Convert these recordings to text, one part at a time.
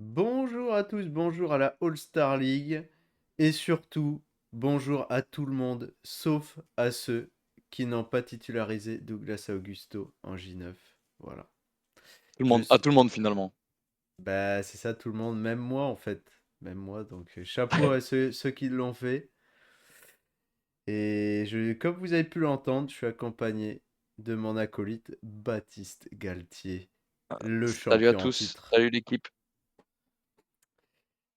Bonjour à tous, bonjour à la All-Star League et surtout bonjour à tout le monde sauf à ceux qui n'ont pas titularisé Douglas Augusto en J9. Voilà. Tout le Je monde, à suis... tout le monde finalement. Bah c'est ça tout le monde, même moi en fait. Même moi, donc chapeau à ceux qui l'ont fait. Comme vous avez pu l'entendre, je suis accompagné de mon acolyte Baptiste Galtier, le Salut à champion en tous, titre. salut l'équipe.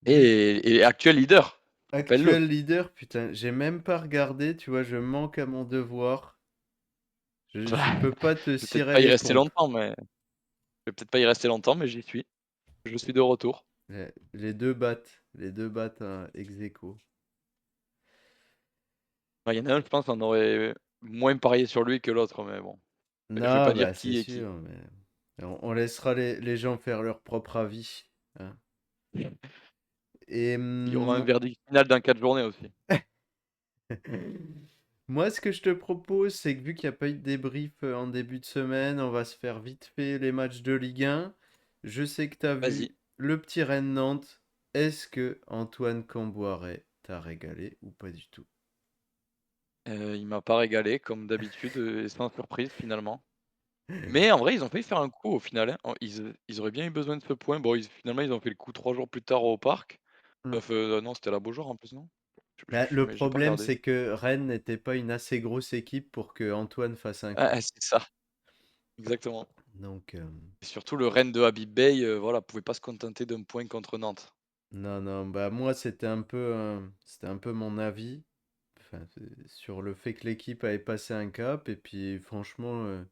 Du Et actuel leader, rappelle-le. Actuel leader, putain, j'ai même pas regardé, tu vois, je manque à mon devoir. Je peux pas te Je vais peut-être cirer pas y les rester pompes. longtemps, mais je vais peut-être pas y rester longtemps, mais j'y suis. Je suis de retour. Les deux battent hein, ex aequo. Il y en a un, je pense, on aurait moins parié sur lui que l'autre, mais bon. Je vais pas Non, dire bah c'est qui est qui. sûr, mais on laissera les gens faire leur propre avis, hein. Et Il y aura un verdict final dans 4 journées aussi. moi, ce que je te propose, c'est que vu qu'il n'y a pas eu de débrief en début de semaine, on va se faire vite fait les matchs de Ligue 1. Je sais que tu as vu Vas-y. le petit Rennes-Nantes. Est-ce que Antoine Camboiré t'a régalé ou pas du tout? Il m'a pas régalé, comme d'habitude, et sans surprise finalement. Mais en vrai, ils ont failli faire un coup au final, hein. Ils auraient bien eu besoin de ce point. Bon, finalement, ils ont fait le coup 3 jours plus tard au parc. Mm. Non, c'était à la Beaujoire en plus, non? Bah, le Mais j'ai pas problème, regardé. c'est que Rennes n'était pas une assez grosse équipe pour que Antoine fasse un coup. Ah, c'est ça, exactement. Donc, Et surtout le Rennes de Habib Beye, voilà, pouvait pas se contenter d'un point contre Nantes. non, non, bah moi, c'était un peu mon avis. Enfin, sur le fait que l'équipe avait passé un cap. Et puis, franchement,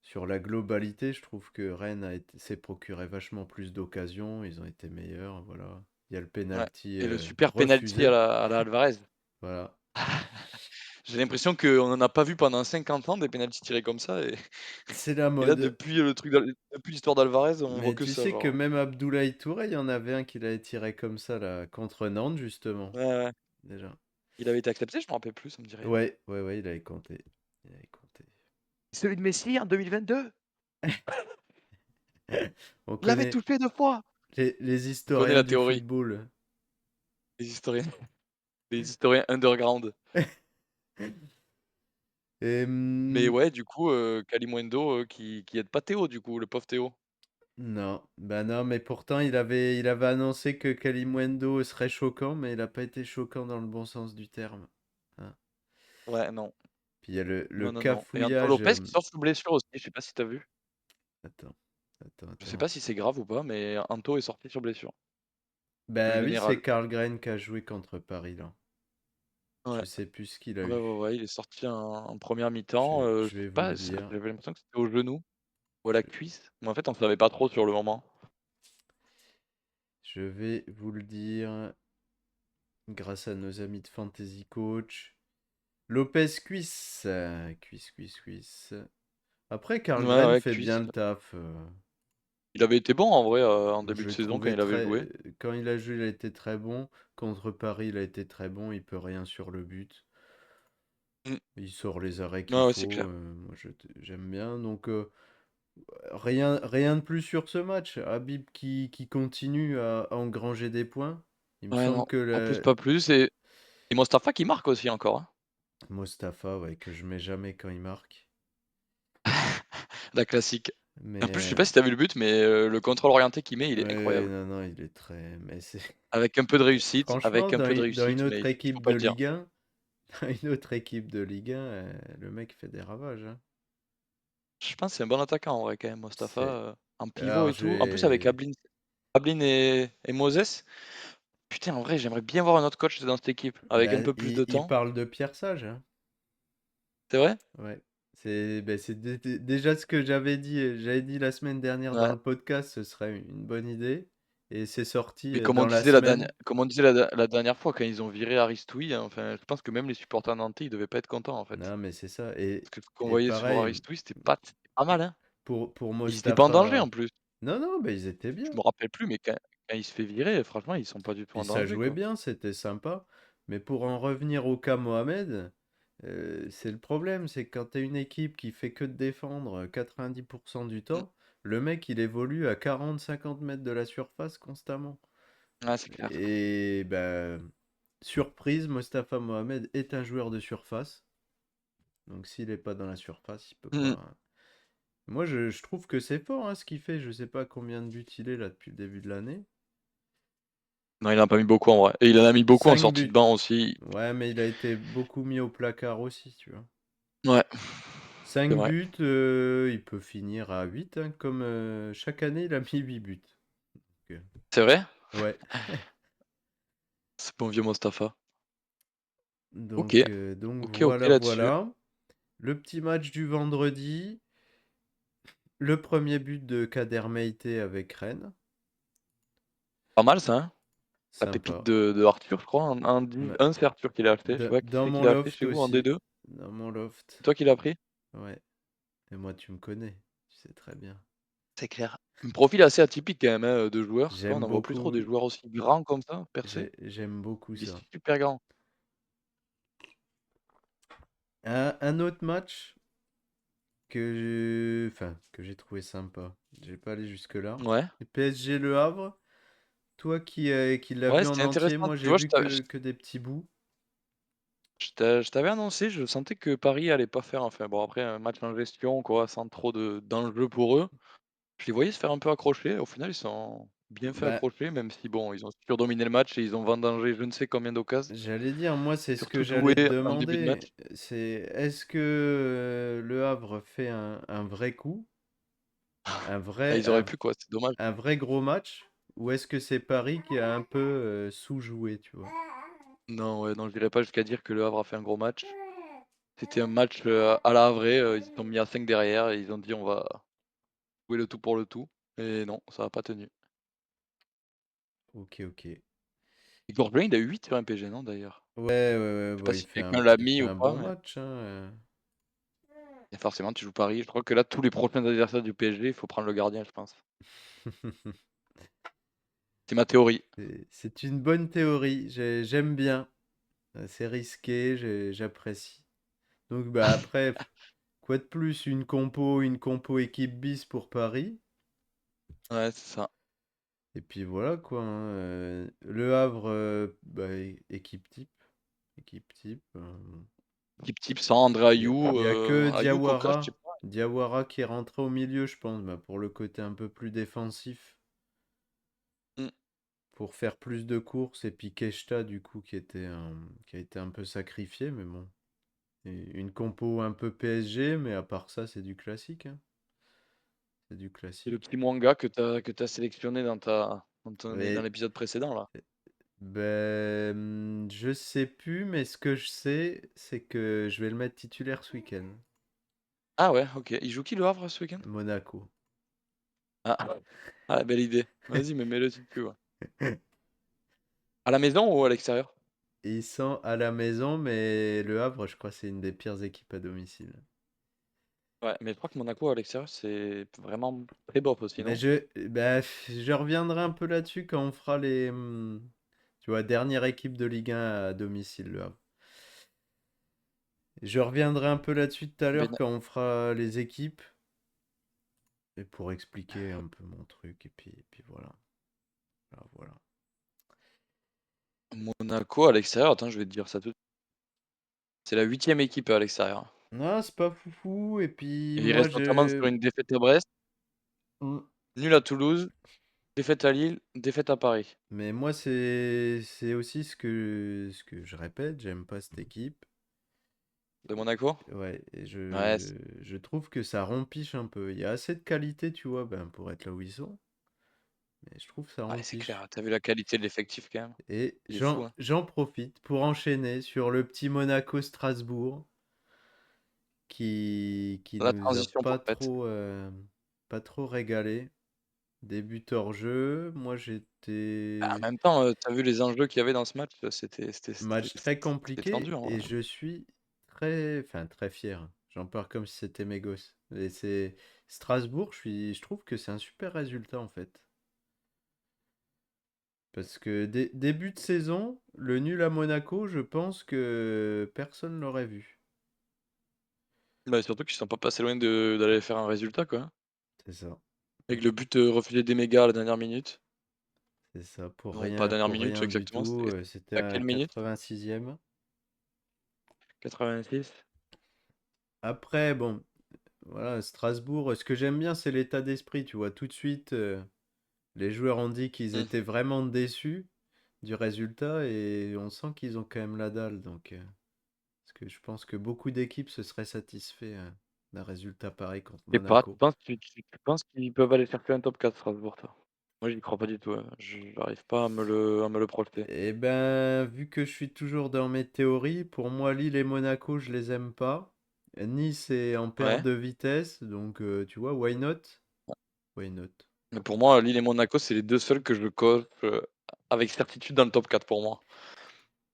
sur la globalité, je trouve que Rennes s'est procuré vachement plus d'occasions. Ils ont été meilleurs, voilà. Il y a le Ouais, penalty et le super penalty à refusé. la Alvarez. Voilà. J'ai l'impression qu'on en a pas vu pendant 50 ans des pénaltys tirés comme ça C'est la et là mode. depuis l'histoire d'Alvarez, on voit Mais que tu ça sais que genre. même Abdoulaye Touré, il y en avait un qui l'avait tiré comme ça, là, contre Nantes, justement. Ouais, ouais. Déjà. Il avait été accepté? Je me rappelle plus, ça me dit rien. Ouais, ouais, ouais, il avait compté. Il avait compté. Celui de Messi en 2022? On Il l'avait connaît touché 2 fois! les On connaît historiens la du théorie, football. les historiens les historiens underground. Et, Mais ouais, du coup, Kalimuendo, qui aide pas Théo, du coup, le pauvre Théo. non, bah non, mais pourtant il avait annoncé que Kalimuendo serait choquant, mais il n'a pas été choquant dans le bon sens du terme, hein. Ouais, non. Puis il y a le Non, non, non. Et Anto cafouillage. Lopez qui sort sous blessure aussi, je sais pas si tu as vu? Attends, attends, Je sais attends. pas si c'est grave ou pas, mais Anto est sorti sur blessure. Le Bah oui, c'est général. Karl Green qui a joué contre Paris là. Je Ouais. sais plus ce qu'il a Ouais, eu. ouais, ouais, il est sorti en première mi-temps, Je, je je vais sais vous le pas, dire. j'avais l'impression que c'était au genou ou à la Je, cuisse, mais en fait, on savait pas trop sur le moment. je vais vous le dire grâce à nos amis de Fantasy Coach. Lopez cuisse. Cuisse, cuisse, cuisse. Après, Karl Ouais, Gren ouais, fait bien cuisse. le taf. Il avait été bon en vrai, en Moi, début je de l'ai saison quand trouvé il avait très. joué. Quand il a joué, il a été très bon. Contre Paris, il a été très bon. Il peut rien sur le but. Mmh. Il sort les arrêts qu'il Ouais, ouais, c'est faut. clair. Moi, j'aime bien. Donc, rien de plus sur ce match. Habib qui continue à engranger des points. Il me Ouais, semble non, que en plus pas plus et Mostafa qui marque aussi encore, hein. Mostafa, ouais, que je mets jamais quand il marque. La classique. En plus, je sais Mais pas si tu as vu le but, mais le contrôle orienté qu'il met, il est ouais, incroyable. non, non, il est très. Mais c'est. Avec un peu de réussite, Franchement, dans une mais autre il faut équipe pas de le dire. Ligue 1, dans une autre équipe de Ligue 1, le mec fait des ravages, hein. Je pense que c'est un bon attaquant en vrai quand même, Mostafa, C'est. en pivot Alors, et je tout. En plus avec vais. Ablin et Moses. Putain, en vrai, j'aimerais bien voir un autre coach dans cette équipe, avec un Ben, peu plus de il temps. parle de Pierre Sage, hein. C'est vrai? Ouais. C'est déjà ce que j'avais dit la semaine dernière dans Ouais. le podcast, ce serait une bonne idée. Et c'est sorti Mais comme on dans la disait la dernière semaine. comme on disait la dernière fois quand ils ont viré Aristoui, hein, enfin, je pense que même les supporters nantais, ils devaient pas être contents en fait. Non, mais c'est ça. Et, Parce que ce qu'on et voyait sur pareil, Aristoui, c'était pas mal, hein. pour Ils étaient pas en danger Mostafa. en plus. Non, non, bah, ils étaient Je bien. me rappelle plus, mais quand il se fait virer, franchement, ils sont pas du tout Puis en ça danger, jouait quoi. bien, c'était sympa. Mais pour en revenir au cas Mohamed, c'est le problème, c'est que quand t'es une équipe qui fait que de défendre 90% du Mmh. temps, Le mec, il évolue à 40-50 mètres de la surface constamment. Ouais, c'est clair. Et ben, surprise, Mostafa Mohamed est un joueur de surface. Donc s'il n'est pas dans la surface, il peut Mmh. pas. Moi, je trouve que c'est fort hein, ce qu'il fait. Je sais pas combien de buts il est là depuis le début de l'année. Non, il en a pas mis beaucoup en vrai et il en a mis beaucoup en 5 sortie de buts. banc aussi. Ouais, mais il a été beaucoup mis au placard aussi, tu vois. Ouais, c'est 5 vrai. buts, il peut finir à 8, hein, comme chaque année, il a mis 8 buts. Donc, C'est vrai? ouais. C'est bon vieux Mustapha. OK. Donc OK voilà, là-dessus. voilà. Le petit match du vendredi. Le premier but de Kader Meïté avec Rennes. Pas mal ça, hein? La pépite Sympa. de Arthur, je crois, Ma- c'est Arthur qui l'a acheté. Je sais pas qui Dans c'est qui mon l'a acheté loft chez vous en aussi. D2? Dans mon loft. C'est toi qui l'as pris? Ouais. Et moi, tu me connais. Tu sais très bien. C'est clair. Un profil assez atypique quand même, hein, de joueur. Tu vois, on J'aime n'en voit plus trop beaucoup. des joueurs aussi grands comme ça, percés. J'aime beaucoup Il est ça. super grand. Un autre match que j'ai trouvé sympa. Je vais pas aller jusque-là. Ouais. Et PSG Le Havre. Toi qui l'as Ouais, vu en c'était entier, intéressant. moi Tu j'ai vois, vu que des petits bouts. je t'avais annoncé, je sentais que Paris allait pas faire enfin bon après un match en gestion quoi, sans trop d'enjeux pour eux. Je les voyais se faire un peu accrocher. Au final, ils sont bien fait Bah, accrocher, même si bon, ils ont surdominé le match et ils ont vendangé je ne sais combien d'occasions, j'allais dire, moi c'est ce que surtout j'allais Doué te en début de demander. match. C'est est-ce que Le Havre fait un vrai coup, un Ah, vrai, ils auraient pu quoi, c'est dommage. un vrai gros match, ou est-ce que c'est Paris qui a un peu sous-joué, tu vois? Non, ouais, non, je dirais pas jusqu'à dire que Le Havre a fait un gros match. C'était un match, à la Havrais, ils se sont mis à 5 derrière et ils ont dit: «On va jouer le tout pour le tout» et non, ça a pas tenu. Ok, ok. Et Courtrai, il a eu 8 sur un MPG, non, d'ailleurs? Ouais, ouais, ouais, Je sais pas bah, si quelqu'un l'a il mis fait ou un pas, bon mais match, hein, et forcément, tu joues Paris. Je crois que là, tous les prochains adversaires du PSG, il faut prendre le gardien, je pense. C'est ma théorie. C'est une bonne théorie, j'aime bien. C'est risqué, j'apprécie. Donc bah après, quoi de plus, une compo équipe bis pour Paris. Ouais, c'est ça. Et puis voilà quoi, hein, Le Havre, bah, équipe type. Équipe type. Équipe type sans André Il Ayou, y a que Ayou, Coca, je sais Diawara. pas. Diawara qui est rentré au milieu, je pense, bah, pour le côté un peu plus défensif. Mmh. Pour faire plus de courses. Et puis Keshta, du coup, qui a été un peu sacrifié. Mais bon. Et une compo un peu PSG, mais à part ça, c'est du classique, hein. C'est du C'est le classique. petit Mwanga que tu sélectionné dans Et, l'épisode précédent, là. ben, je sais plus, mais ce que je sais, c'est que je vais le mettre titulaire ce week-end. Ah ouais, OK. Il joue qui, Le Havre, ce week-end? Monaco. Ah. Ah, belle idée. Vas-y, mais mets-le si tu veux, ouais. À la maison ou à l'extérieur? Ils sont à la maison, mais Le Havre, je crois, c'est une des pires équipes à domicile. Ouais, mais je crois que Monaco à l'extérieur, c'est vraiment très bof aussi, Mais non? je reviendrai un peu là-dessus quand on fera tu vois, dernière équipe de Ligue 1 à domicile, Le Havre. Je reviendrai un peu là-dessus tout à l'heure Ben quand on fera les équipes. Et pour expliquer un peu mon truc. Et puis voilà. Voilà, voilà. Monaco à l'extérieur, attends, je vais te dire ça tout c'est la 8e équipe à l'extérieur. Non, c'est pas foufou. Et puis Et il moi, reste notamment sur une défaite à Brest, Hmm. nul à Toulouse, défaite à Lille, défaite à Paris. Mais moi, c'est aussi ce que je répète. J'aime pas cette équipe. De Monaco? Ouais, et Ouais, je trouve que ça rompiche un peu. Il y a assez de qualité, tu vois, ben, pour être là où ils sont. Mais je trouve que ça ouais, c'est rompiche. clair. Tu vu la qualité de l'effectif quand même? Et Il est fou, hein. j'en profite pour enchaîner sur le petit Monaco-Strasbourg qui La nous a transition parfaite. pas trop régalé. Début hors jeu, moi Bah, en j'étais même temps, tu vu les enjeux qu'il y avait dans ce match, match très c'était tendu, compliqué en et vrai. je suis très fier. J'en parle comme si c'était mes gosses. Et c'est Strasbourg, je trouve que c'est un super résultat en fait. Parce que début de saison, le nul à Monaco, je pense que personne l'aurait vu. Bah, surtout qu'ils sont pas passés loin de d'aller faire un résultat, quoi, hein. C'est ça. avec le but, refusé des mégas à la dernière minute. C'est ça, Non, pas dernière pour minute rien du exactement, tout, c'était c'était à à quelle minute? 86e. 86? Après bon, voilà, Strasbourg, ce que j'aime bien, c'est l'état d'esprit, tu vois? Tout de suite, les joueurs ont dit qu'ils Mmh. étaient vraiment déçus du résultat et on sent qu'ils ont quand même la dalle donc parce que je pense que beaucoup d'équipes se seraient satisfait, d'un résultat pareil contre Je sais pas, Monaco. tu penses qu'ils peuvent aller chercher un top 4 Strasbourg, toi? Moi, j'y crois pas du tout, hein. J'arrive pas à me le projeter. Et ben, vu que je suis toujours dans mes théories, pour moi, Lille et Monaco, je les aime pas. Nice est en perte Ouais, de vitesse, donc tu vois, why not? Why not? mais pour moi, Lille et Monaco, c'est les 2 seuls que je coche, avec certitude dans le top 4 pour moi.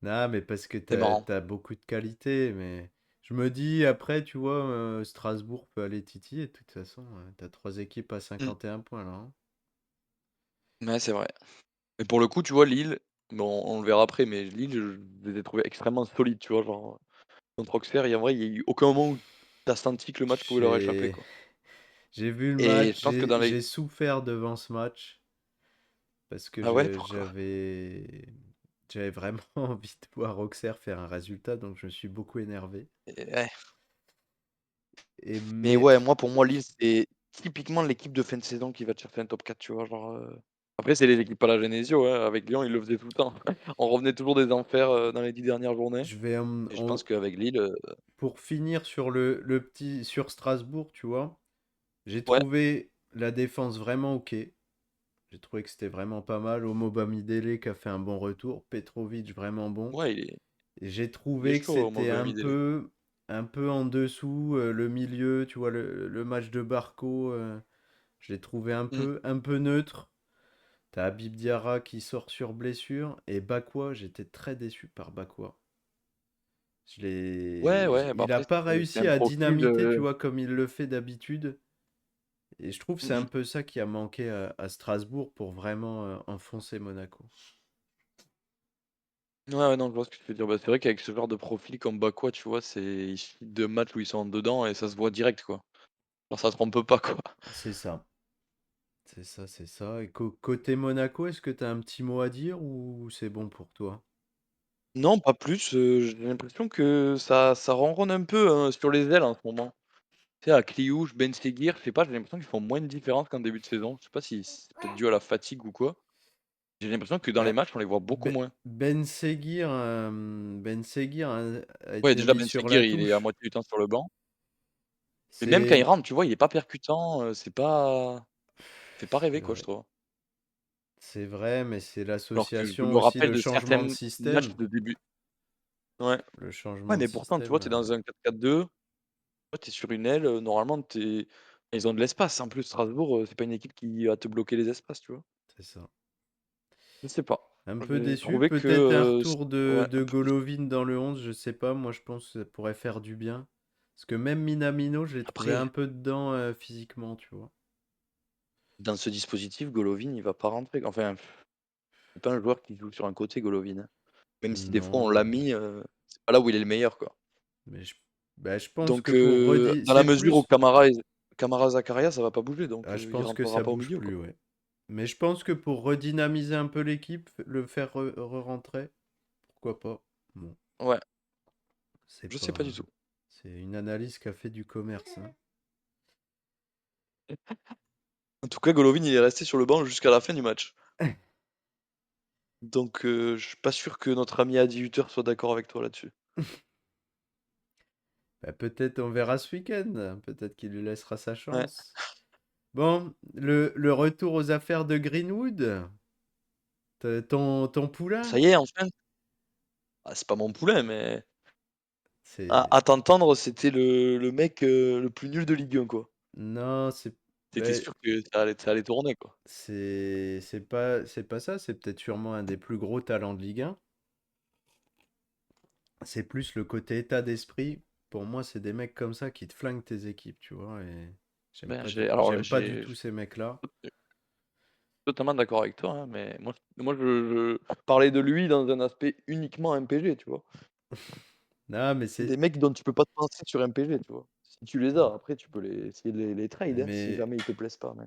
Non, mais parce que C'est marrant. t'as beaucoup de qualité, mais je me dis après, tu vois, Strasbourg peut aller titiller, de toute façon, t'as trois équipes à Mmh. 51 points là, hein. Ouais, c'est vrai. Mais pour le coup, tu vois, Lille, bon, on le verra après, mais Lille, je les ai trouvés extrêmement solides, tu vois? Genre, contre Auxerre, en vrai, il y a eu aucun moment où tu as senti que le match pouvait leur échapper, J'ai quoi. j'ai vu le Et match, je pense que dans les j'ai souffert devant ce match parce que ah ouais, pourquoi? j'avais vraiment envie de voir Auxerre faire un résultat, donc je me suis beaucoup énervé. Et ouais. Et Mais mais ouais, moi, pour moi, Lille, c'est typiquement l'équipe de fin de saison qui va te chercher un top 4, tu vois? Genre, après, c'est les équipes à la Genesio, hein, avec Lyon, ils le faisaient tout le temps. On revenait toujours des enfers, dans les 10 dernières journées je vais et je pense qu'avec Lille, pour finir sur sur Strasbourg, tu vois, j'ai ouais, trouvé la défense vraiment ok. J'ai trouvé que c'était vraiment pas mal. Omo Bamidele qui a fait un bon retour. Petrovic vraiment bon. ouais, Et j'ai il est trouvé que chaud, c'était Dembélé. un peu en dessous. Le milieu, tu vois, le match de Barco, je l'ai trouvé Mmh. un peu neutre. T'as Habib Diarra qui sort sur blessure. Et Bakwa, j'étais très déçu par Bakwa. Ouais, ouais, bah, Il a après, pas c'est réussi un à profil, dynamiter, tu vois, comme il le fait d'habitude. Et je trouve que c'est mmh un mh. peu ça qui a manqué à Strasbourg pour vraiment enfoncer Monaco. Ouais, ouais, non, je vois ce que tu veux dire. Bah, c'est vrai qu'avec ce genre de profil comme Bakwa, tu vois, il suffit de matchs où ils sont dedans et ça se voit direct, quoi. Genre ça trompe pas, quoi. C'est ça. C'est ça, c'est ça. Et côté Monaco, est-ce que tu as un petit mot à dire ou c'est bon pour toi? Non, pas plus, j'ai l'impression que ça ronronne un peu, sur les ailes en ce moment. Tu sais, à Kliouche, Ben Seguir, je sais pas, j'ai l'impression qu'ils font moins de différence qu'en début de saison. Je sais pas si c'est peut-être dû à la fatigue ou quoi. J'ai l'impression que dans les Bah, matchs, on les voit beaucoup moins. Ben Seguir a Ouais, été déjà mis Ben sur Seguir, la il est à touche. moitié du temps sur le banc. Mais même quand il C'est rentre, tu vois, il est pas percutant, il fait pas rêver, quoi, je ouais, trouve. c'est vrai, mais c'est Alors que je l'association me aussi, rappelle le de changement de certains matchs système. de début ouais. Le Ouais, changement de mais pourtant, tu vois, système, tu es dans un 4-4-2, toi, tu es sur une aile, normalement, ils ont de l'espace. En plus, Strasbourg, c'est pas une équipe qui va te bloquer les espaces, tu vois? c'est ça. Je sais pas. Un peu J'ai déçu, trouvé que, peut-être un c retour ouais, un de peu déçu. Golovin dans le 11, je sais pas, moi je pense que ça pourrait faire du bien. Parce que même Minamino, je l'ai trouvé un Après, peu dedans physiquement, tu vois. dans ce dispositif, Golovin, il va pas rentrer. Enfin, c'est pas un joueur qui joue sur un côté, Golovin, hein. Même si des fois on l'a Non, mis, c'est pas là où il est le meilleur, quoi. mais je pense que Donc, pour redire, dans la c'est mesure où plus, Camara Zakaria, ça va pas bouger, donc, je il pense que rentrera ça pas au bouge milieu, quoi. plus, ouais. Mais je pense que pour redynamiser un peu l'équipe, le faire re-rentrer, pourquoi pas. Bon, Ouais, c'est je sais pas pas, du tout. c'est une analyse qu'a fait du commerce, hein. En tout cas, Golovin, il est resté sur le banc jusqu'à la fin du match. Donc, je suis pas sûr que notre ami à 18 h soit d'accord avec toi là-dessus. Bah, peut-être on verra ce week-end, peut-être qu'il lui laissera sa Ouais. chance. Bon, le retour aux affaires de Greenwood, ton Ça poulain, y est, enfin, ah, c'est pas mon poulain, mais c'est... à t'entendre, c'était le mec, le plus nul de Ligue 1, quoi. Non, Tu bah, sûr que ça allait tourner, quoi. c'est pas ça, c'est peut-être sûrement un des plus gros talents de Ligue 1. C'est plus le côté état d'esprit. Pour moi, c'est des mecs comme ça qui te flinguent tes équipes, tu vois, et Ben, j'aime pas du tout ces mecs-là. totalement d'accord avec toi, hein, mais moi je parlais de lui dans un aspect uniquement MPG, tu vois? Non, mais Des c'est... mecs dont tu peux pas te passer sur MPG, tu vois? Si tu les as, après tu peux essayer de les trade, hein, si Mais jamais ils te plaisent pas, mais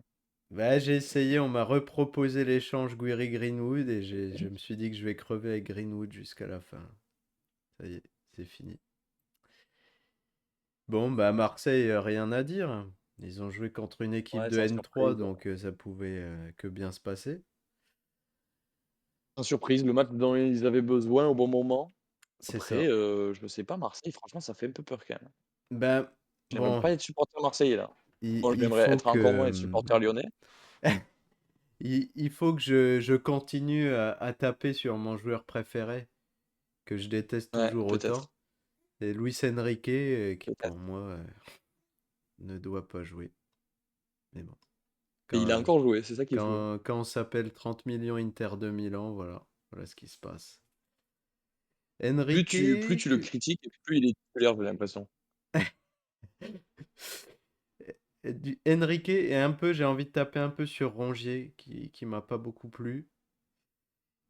Bah, j'ai essayé, on m'a reproposé l'échange Guiri-Greenwood et je me suis dit que je vais crever avec Greenwood jusqu'à la fin. Ça y est, c'est fini. Bon, bah Marseille, rien à dire. Ils ont joué contre une équipe Ouais, de sans N3, surprise. donc ça pouvait que bien se passer. Sans surprise, le match dont ils avaient besoin au bon moment. C'est Après, ça. je sais pas, Marseille, franchement, ça fait un peu peur quand même. Ben, J'aime même bon, pas être supporter marseillais là. Bon, il j'aimerais faut être encore moins que, être supporter lyonnais. il faut que je continue à taper sur mon joueur préféré, que je déteste Ouais, toujours peut-être, autant. C'est Luis Enrique, qui pour peut-être. moi ne doit pas jouer. Mais bon, Et quand, il a encore joué, c'est ça qui est fou. quand on s'appelle 30 millions Inter de Milan, voilà, voilà ce qui se passe. Plus Enrique, tu le critiques et plus il est titulaire, j'ai l'impression. Enrique et un peu, j'ai envie de taper un peu sur Rongier, qui m'a pas beaucoup plu,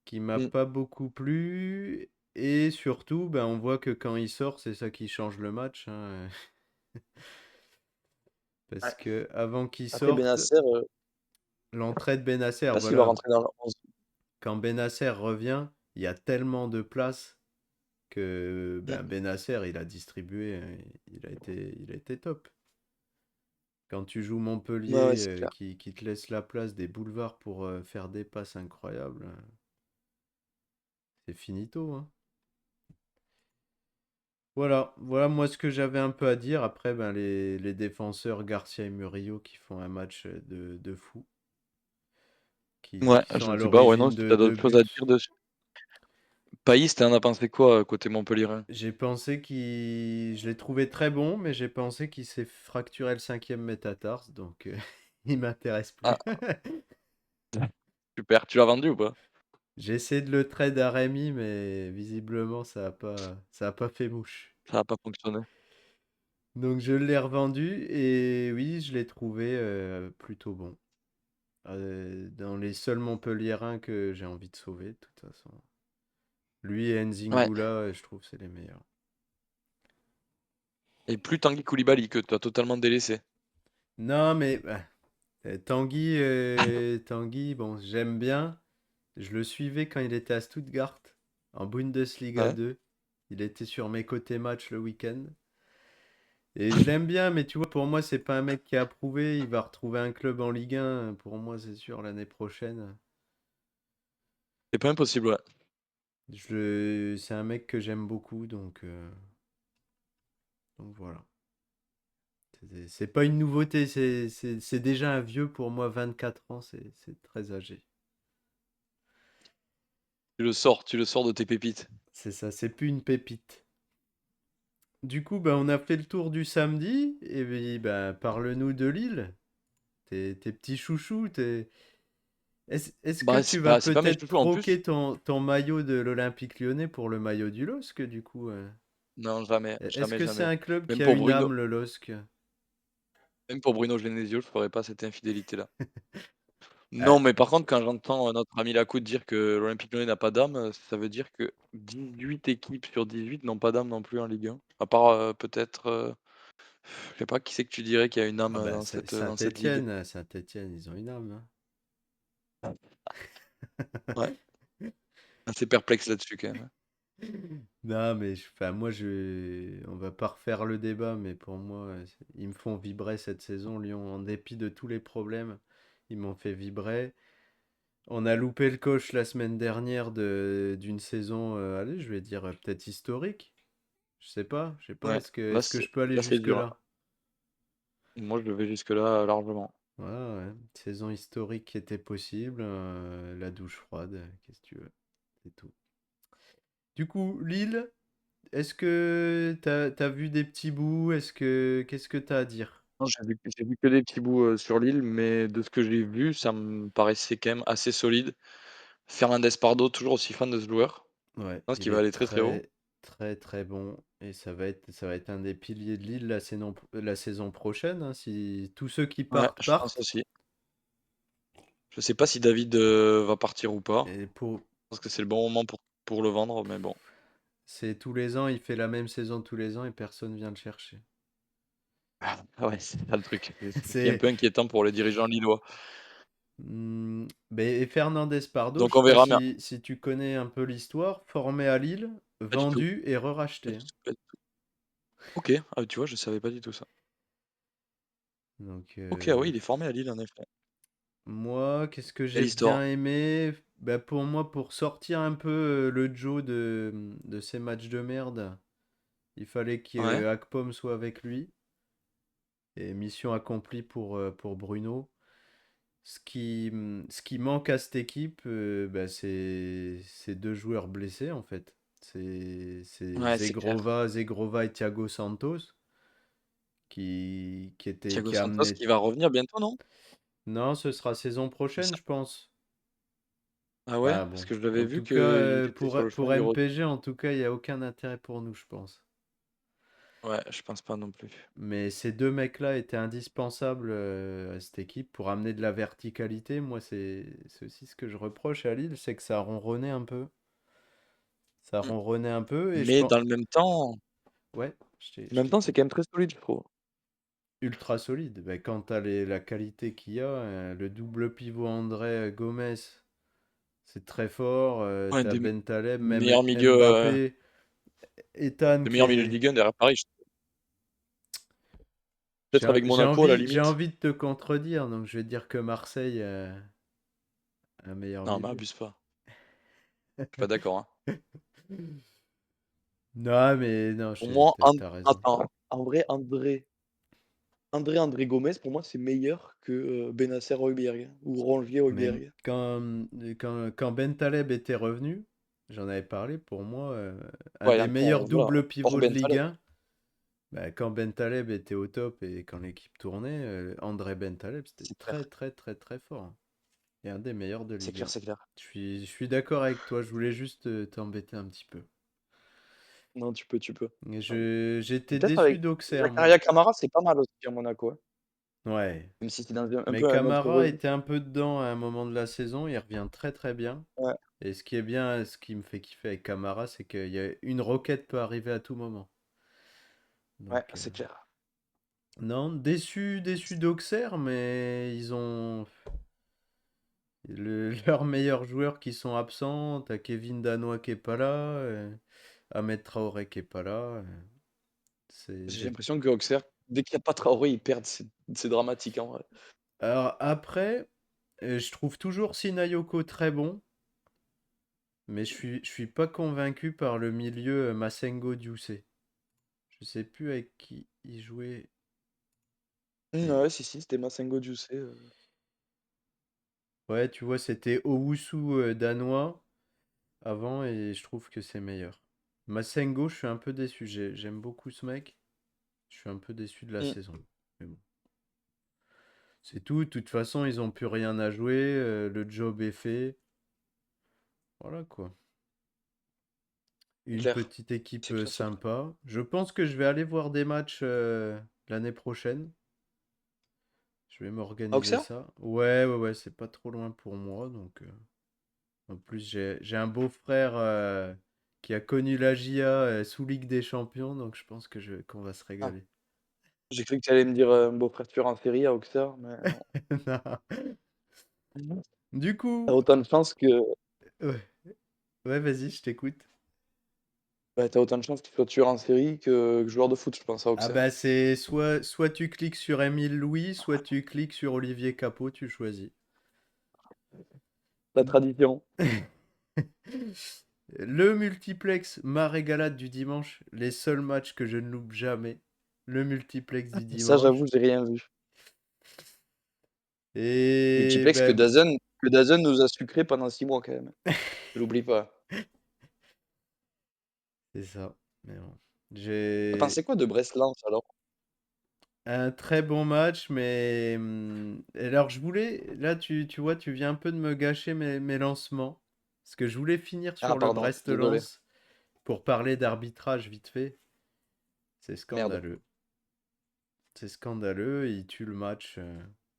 qui m'a Mmh. pas beaucoup plu, et surtout, ben, on voit que quand il sort, c'est ça qui change le match, hein, parce Ouais. que avant qu'il Après sorte, Benacer, l'entrée de je sais Benacer, pas s'il va voilà, rentrer dans le 11. quand Benacer revient, il y a tellement de place que ben, Mmh. Benacer, il a distribué, il a été top. Quand tu joues Ouais, ouais, Montpellier, c'est clair. qui te laisse la place des boulevards pour faire des passes incroyables, c'est finito, hein. Voilà, voilà moi ce que j'avais un peu à dire. Après, ben, les défenseurs Garcia et Murillo qui font un match de fou, Ouais, qui sont je à ne sais pas, ouais, non, l'origine si de tu as deux d'autres choses à buts. dire dessus. Payet, tu en as pensé quoi, côté montpelliérain? J'ai pensé qu'il... Je l'ai trouvé très bon, mais j'ai pensé qu'il s'est fracturé le cinquième métatarse, donc il m'intéresse plus. Ah, super, tu l'as vendu ou pas? J'ai essayé de le trade à Rémi, mais visiblement ça a pas fait mouche. Ça a pas fonctionné. Donc je l'ai revendu et oui, je l'ai trouvé plutôt bon. Dans les seuls Montpelliérains que j'ai envie de sauver, de toute façon. Lui et Ouais, Nzingula, je trouve c'est les meilleurs. et plus Tanguy Koulibaly que tu as totalement délaissé. Non, mais bah, Tanguy, Tanguy, bon, j'aime bien. Je le suivais quand il était à Stuttgart, en Bundesliga Ouais. 2. Il était sur mes côtés match le week-end. Et je l'aime bien, mais tu vois, pour moi, c'est pas un mec qui a approuvé. Il va retrouver un club en Ligue 1, pour moi, c'est sûr, l'année prochaine. C'est pas impossible, ouais. C'est un mec que j'aime beaucoup, donc voilà. C'est pas une nouveauté, c'est déjà un vieux pour moi, 24 ans, c'est très âgé. Tu le sors de tes pépites. C'est ça, c'est plus une pépite. Du coup, ben, on a fait le tour du samedi, et puis, ben, parle-nous de Lille. Tes petits chouchous, est-ce que Bah, tu vas c'est pas mes peut-être chouchous en plus. troquer ton maillot de l'Olympique Lyonnais pour le maillot du LOSC, du coup? Non, jamais, Est-ce jamais, que c'est jamais. un club Même qui a pour une Bruno, âme, le LOSC? même pour Bruno Genesio, je ferais pas cette infidélité-là. Ah, Non, mais par contre, quand j'entends, notre ami Lacoute dire que l'Olympique Lyonnais n'a pas d'âme, ça veut dire que 18 équipes sur 18 n'ont pas d'âme non plus en Ligue 1. À part, peut-être, je sais pas, qui c'est que tu dirais qui a une âme, ah bah, dans cette ligue? Saint-Étienne, ils ont une âme, hein. Ouais, assez perplexe là-dessus quand même, hein. Non, mais enfin, on va pas refaire le débat, mais pour moi, ils me font vibrer cette saison, Lyon, en dépit de tous les problèmes, ils m'ont fait vibrer. On a loupé le coche la semaine dernière d'une saison, allez, je vais dire peut-être historique. Je sais pas, Ouais, est-ce que je peux aller là, c'est dur, jusque-là? là. Moi, je vais jusque-là largement. Ouais, ouais, saison historique qui était possible, la douche froide, qu'est-ce que tu veux, c'est tout. Du coup, Lille, est-ce que t'as vu des petits bouts? Qu'est-ce que t'as à dire? Non, j'ai vu que des petits bouts, sur l'île, mais de ce que j'ai vu, ça me paraissait quand même assez solide. Fernandez Pardo, toujours aussi fan de ce joueur. Ouais, Je pense il qu'il va est aller très, très haut. très bon et ça va être un des piliers de Lille la saison prochaine, hein, si tous ceux qui Ouais, partent je pense partent. aussi. Je sais pas si David, va partir ou pas. Et Je pense que c'est le bon moment pour le vendre, mais bon. c'est tous les ans, il fait la même saison tous les ans et personne vient le chercher. Ah ouais, c'est ça le truc. C'est ce qui est un C'est peu inquiétant pour les dirigeants lillois. Et Fernandez Pardo, Donc je sais on pas verra, mais si tu connais un peu l'histoire, formé à Lille, pas du tout, vendu et pas re-racheté, du hein. tout, pas du tout. OK, ah tu vois, je savais pas du tout ça. Donc, OK, ah oui, il est formé à Lille en effet. moi, qu'est-ce que Belle j'ai bien histoire. aimé? Bah, pour moi, pour sortir un peu le Joe de ces matchs de merde, il fallait Ouais, que Akpom soit avec lui. Et mission accomplie pour Bruno. Ce qui manque à cette équipe, bah, c'est deux joueurs blessés en fait. C'est ouais, c'est clair. Zegrova et Thiago Santos Thiago qui a Santos amené. qui va revenir bientôt, non? Non, ce sera saison Il prochaine, ça je pense. Ah ouais? Bah Parce bon. que je l'avais En vu tout cas, qu'il était sur le chemin pour du retour. MPG, en tout cas, il n'y a aucun intérêt pour nous, je pense. Ouais, je pense pas non plus. Mais ces deux mecs-là étaient indispensables à cette équipe pour amener de la verticalité. Moi, c'est aussi ce que je reproche à Lille, c'est que ça ronronnait un peu. Ça Mmh. ronronnait un peu et je Mais pense. dans le même temps Ouais, en je même temps, t'écoute. c'est quand même très solide, je trouve. Ultra solide. Ben, quand t'as la qualité qu'il y a, le double pivot André Gomez, c'est très fort. Ouais, T'as Bentaleb, des même meilleurs milieux, Mbappé, Ethan des qui meilleurs milieux de est. Ligue 1 derrière Paris, peut-être avec J'ai Monaco à la j'ai limite. envie de te contredire, donc je vais dire que Marseille a un meilleur Non, mais milieu. abuse pas. Je suis pas d'accord, hein. Non, mais non, Pour moi, t'as raison. attends, en vrai, André Gomes, pour moi, c'est meilleur que, Benacer Højbjerg ou Rongier Mais Højbjerg. quand Bentaleb était revenu, j'en avais parlé, pour moi, un Ouais, des meilleurs encore, voilà, doubles hors pivots de Ligue Bentaleb. 1, bah, quand Bentaleb était au top et quand l'équipe tournait, André Bentaleb, c'était C'est très clair, très très très fort, hein. Et un des meilleurs de c'est Ligue clair, 1. c'est clair. Je suis d'accord avec toi, je voulais juste t'embêter un petit peu. Non, tu peux, tu peux. Et Ouais. j'étais Peut-être déçu avec d'Auxerre, moi. Zakaria Kamara, c'est pas mal aussi à Monaco, hein, Ouais. même si c'est dans un Mais peu un autre Camara registre. était un peu dedans à un moment de la saison, il revient très très bien. Ouais, Et ce qui est bien, ce qui me fait kiffer avec Camara, c'est qu'il y a une roquette peut arriver à tout moment. ouais, Donc, c'est clair. non, déçu d'Auxerre, mais ils ont leurs meilleurs joueurs qui sont absents. T'as Kevin Danois qui est pas là, Ahmed Traoré qui est pas là. J'ai l'impression que Auxerre, dès qu'il y a pas Traoré, ils perdent, c'est dramatique, en vrai. Alors après, je trouve toujours Sinayoko très bon, mais je suis pas convaincu par le milieu Massengo Dioussé. Je sais plus avec qui il jouait. Et Ouais, si, si, c'était Massengo Djusé, ouais, tu vois, c'était Owusu danois avant et je trouve que c'est meilleur. Massengo, je suis un peu déçu. J'aime beaucoup ce mec. Je suis un peu déçu de la mmh, saison. Mais bon, c'est tout. De toute façon, ils ont plus rien à jouer. Le job est fait. Voilà quoi. c'est Une clair. petite équipe C'est clair, c'est clair. sympa. Je pense que je vais aller voir des matchs l'année prochaine. Je vais m'organiser Auxerre? ça. Ouais, ouais, ouais, c'est pas trop loin pour moi. Donc, en plus, j'ai un beau-frère qui a connu la GIA sous Ligue des Champions. Donc, je pense qu'on va se Ah, régaler. j'ai cru que tu allais me dire, un beau-frère tueur en série à Auxerre, mais non. Non. Mmh. Du Tu coup, autant de chance que ouais, ouais, vas-y, je t'écoute. tu autant de chance qu'il soit tueur en série que joueur de foot, je pense, à Ah Auxerre. bah c'est soit tu cliques sur Émile Louis, soit tu cliques sur Olivier Capot, tu choisis. La tradition. Le multiplex ma régalade du dimanche, les seuls matchs que je ne loupe jamais. Le multiplex du Ça, j'avoue, dimanche. j'ai rien vu. Et Multiplex ben que Dazen nous a sucré pendant 6 mois, quand même. Je l'oublie pas. c'est ça. Mais bon. Tu as J'ai pensé quoi de Brest-Lens, alors? un très bon match, mais alors je voulais, là tu vois, tu viens un peu de me gâcher mes lancements. Parce que je voulais finir Ah sur le pardon, désolé. Brest-Lens pour parler d'arbitrage vite fait. C'est Merde. scandaleux. C'est scandaleux. Il tue le match.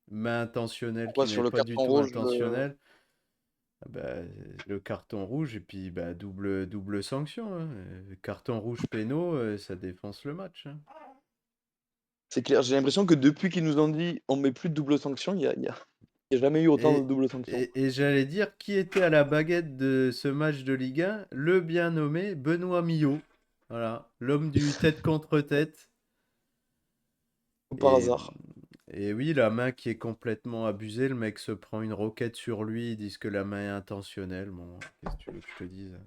Main intentionnelle Pourquoi qui sur n'est le pas du carton tout rouge, intentionnelle. Ah bah, le carton rouge et puis bah, double sanction, hein. Carton rouge péno, ça défonce le match, hein. c'est clair, j'ai l'impression que depuis qu'ils nous ont dit: «On met plus de double sanction», il y a Il n'y a jamais eu autant de Et, doubles sanctions. et j'allais dire, qui était à la baguette de ce match de Ligue 1? Le bien nommé Benoît Millot. Voilà, l'homme du tête contre tête. Comme par Et, hasard. et oui, la main qui est complètement abusée, le mec se prend une roquette sur lui, ils disent que la main est intentionnelle. Bon, qu'est-ce que tu veux que je te dise?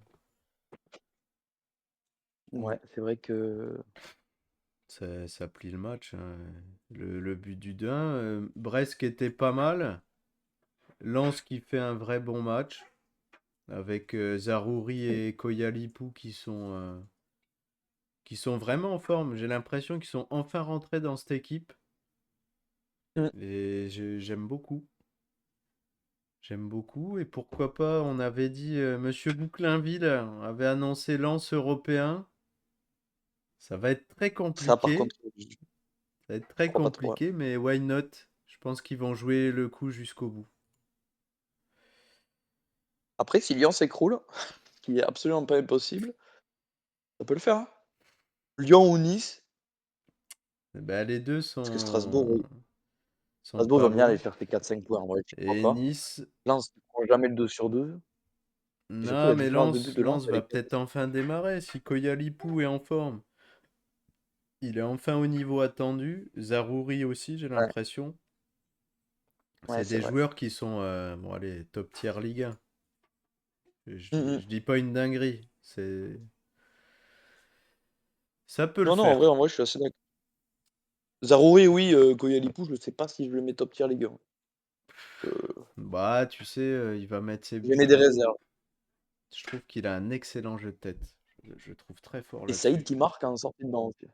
Ouais, c'est vrai que. Ça plie le match, hein. Le but du 2-1, Brest qui était pas mal. Lens qui fait un vrai bon match. Avec Zaroury et Koyalipou qui sont vraiment en forme. J'ai l'impression qu'ils sont enfin rentrés dans cette équipe. Mm. Et j'aime beaucoup. J'aime beaucoup. Et pourquoi pas, on avait dit, Monsieur Bouclainville avait annoncé Lens européen. Ça va être très Ça, par compliqué. contre, je Ça va être très crois pas trop, hein. compliqué, mais why not? Je pense qu'ils vont jouer le coup jusqu'au bout. Après, si Lyon s'écroule, ce qui est absolument pas impossible, ça peut le faire, hein. Lyon ou Nice, Eh ben, les deux parce que sont Strasbourg pas va bien aller loin. chercher 4-5 points. En vrai, je crois Et pas. Nice, Lens ne prend jamais le 2 sur 2. Et surtout, non, la mais différence de but de Lens, Lens elle va est peut-être catastrophique. enfin démarrer si Koyalipou est en forme. Il est enfin au niveau attendu. Zaroury aussi, j'ai Ouais, l'impression. ouais, C'est c'est des vrai. joueurs qui sont, bon, allez, top tier Ligue 1. Mm, mm. Je dis pas une dinguerie. Ça peut le Non, non, faire. en vrai, je suis assez d'accord. Zaroury, oui, Koyalipou, je sais pas si je le mets top tier Ligue 1. Bah, tu sais, il va mettre ses Je buts, mets des hein. réserves. Je trouve qu'il a un excellent jeu de tête. Je le trouve très fort Et Saïd là-dessus. qui marque en sortie de banc aussi.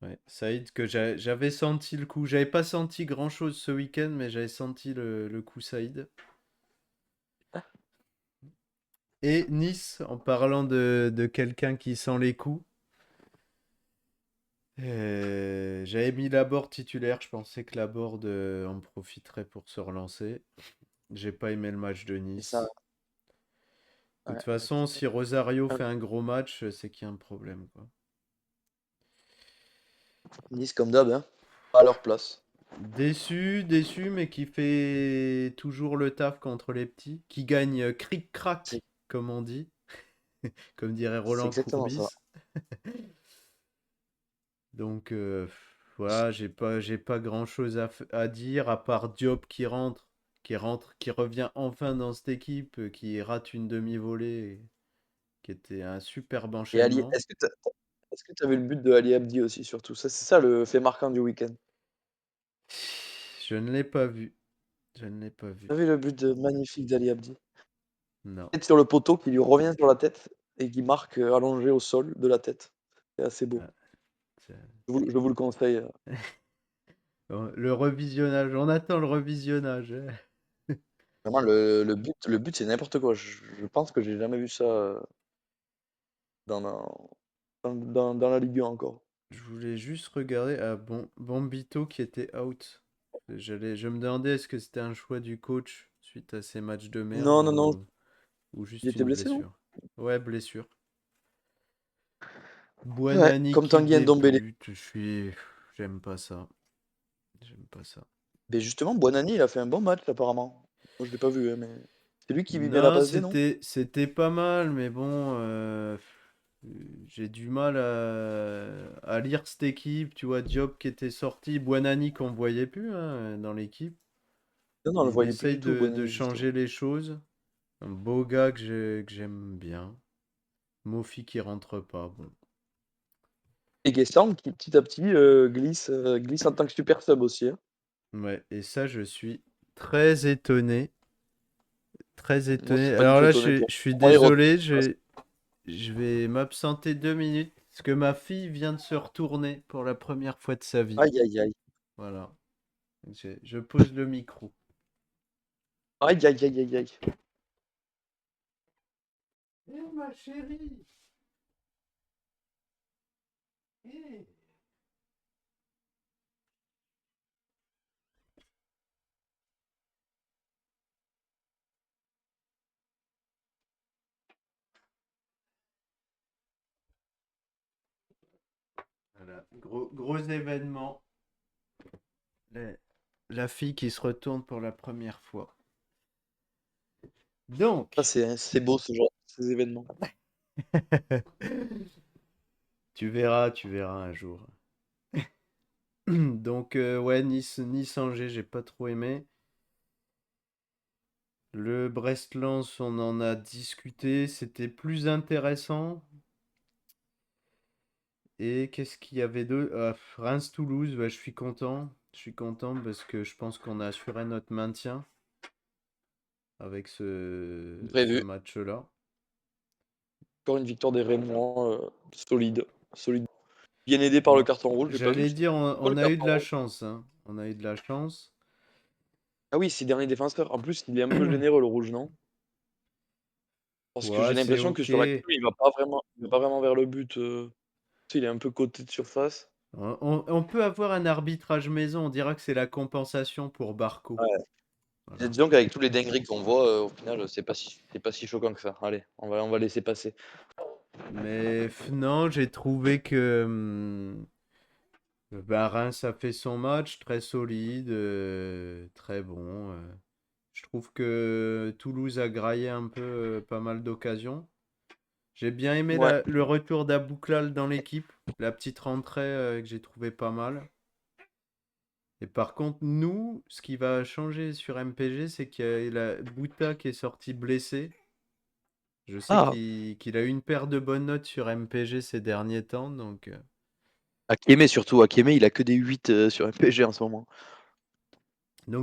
Ouais. Saïd, que j'avais senti le coup. J'avais pas senti grand-chose ce week-end, mais j'avais senti le coup Saïd. Et Nice, en parlant de quelqu'un qui sent les coups, j'avais mis Laborde titulaire. Je pensais que Laborde en profiterait pour se relancer. J'ai pas aimé le match de Et ça, Nice. De toute ouais, façon, si Rosario fait un gros match, c'est qu'il y a un problème, quoi. Nice comme d'hab, hein. Pas à leur place. Déçu, déçu, mais qui fait toujours le taf contre les petits, qui gagne C'est cric-crac, comme on dit, comme dirait c'est Roland exactement ça. Courbis. Donc voilà, j'ai pas grand-chose à dire à part Diop qui revient enfin dans cette équipe, qui rate une demi-volée, qui était un superbe Et Ali, enchaînement. est-ce que tu as vu le but de Ali Abdi aussi, surtout? Ça, c'est ça le fait marquant du week-end. Je ne l'ai pas vu, je ne l'ai pas vu. Tu as vu le but magnifique d'Ali Abdi? Non. Tête sur le poteau qui lui revient sur la tête et qui marque allongé au sol de la tête. C'est assez beau. Ah, c'est- Je vous le conseille. Le revisionnage, on attend le revisionnage. Vraiment, le but, c'est n'importe quoi. Je pense que j'ai jamais vu ça dans, la, dans la Ligue 1 encore. Je voulais juste regarder. Ah bon, Bambito qui était out. Je me demandais est-ce que c'était un choix du coach suite à ces matchs de merde Non, non, non. ou Il juste était une blessé, non? blessure. Ouais, blessure. Ouais, Buonani comme qui Tanguy Ndombele. débute. J'aime pas ça. J'aime pas ça. Mais justement, Buonani, il a fait un bon match apparemment. Moi, je l'ai pas vu, hein, mais c'est lui qui met la Non, passe D, non? c'était pas mal, mais bon, j'ai du mal à lire cette équipe. Tu vois, Diop qui était sorti, Buonani qu'on voyait plus hein, dans l'équipe. Non, non, on le Il voyait plus essaye du tout, de Buonani, justement. changer les choses. Un beau gars que j'aime bien. Mofi qui rentre pas. Bon. Et Guessam qui petit à petit glisse en tant que super sub aussi, hein. Ouais, et ça, je suis très étonné. Très Moi, je étonné. suis pas du Alors tout là, étonné je pour suis moi, il retourne. désolé, je vais m'absenter 2 minutes. Parce que ma fille vient de se retourner pour la première fois de sa vie. Aïe, aïe, aïe. Voilà. Je pose le micro. Aïe, aïe, aïe, aïe, aïe. Eh ma chérie! Eh. Voilà. Gros événement. La, la fille qui se retourne pour la première fois. Ça, Donc, c'est beau ce genre, ces événements. tu verras un jour. Donc, ouais, Nice-Angers, j'ai pas trop aimé. Le Brest-Lens, on en a discuté, c'était plus intéressant. Et qu'est-ce qu'il y avait d'autre? Reims-Toulouse, bah, je suis content. Je suis content parce que je pense qu'on a assuré notre maintien avec ce Prévu. match-là. Encore une victoire des Rémois, solide, solide. Bien aidé par le Bon, carton rouge, j'ai pas vu j'allais ça. dire, Pourquoi le on a eu carton de la rouge? chance, hein. On a eu de la chance. Ah oui, c'est dernier défenseur. En plus, il est un peu généreux le rouge, non? Parce que j'ai Ouais, c'est l'impression que ok. sur l'action, il va pas vraiment vers le but, tu sais, il est un peu côté de surface. On peut avoir un arbitrage maison, on dira que c'est la compensation pour Barco. Ouais. Voilà. Disons qu'avec tous les dingueries qu'on voit, au final, c'est pas si choquant que ça. Allez, on va laisser passer. Mais non, j'ai trouvé que ben, Reims a fait son match très solide, très bon. Je trouve que Toulouse a graillé un peu pas mal d'occasions. J'ai bien aimé Ouais. le retour d'Abouklal dans l'équipe, la petite rentrée que j'ai trouvé pas mal. Et par contre, nous, ce qui va changer sur MPG, c'est qu'il y a la Bouta qui est sorti blessé. Je sais Ah! qu'il a eu une paire de bonnes notes sur MPG ces derniers temps, donc, Akeme surtout, Akeme, il a que des 8 sur MPG en ce moment.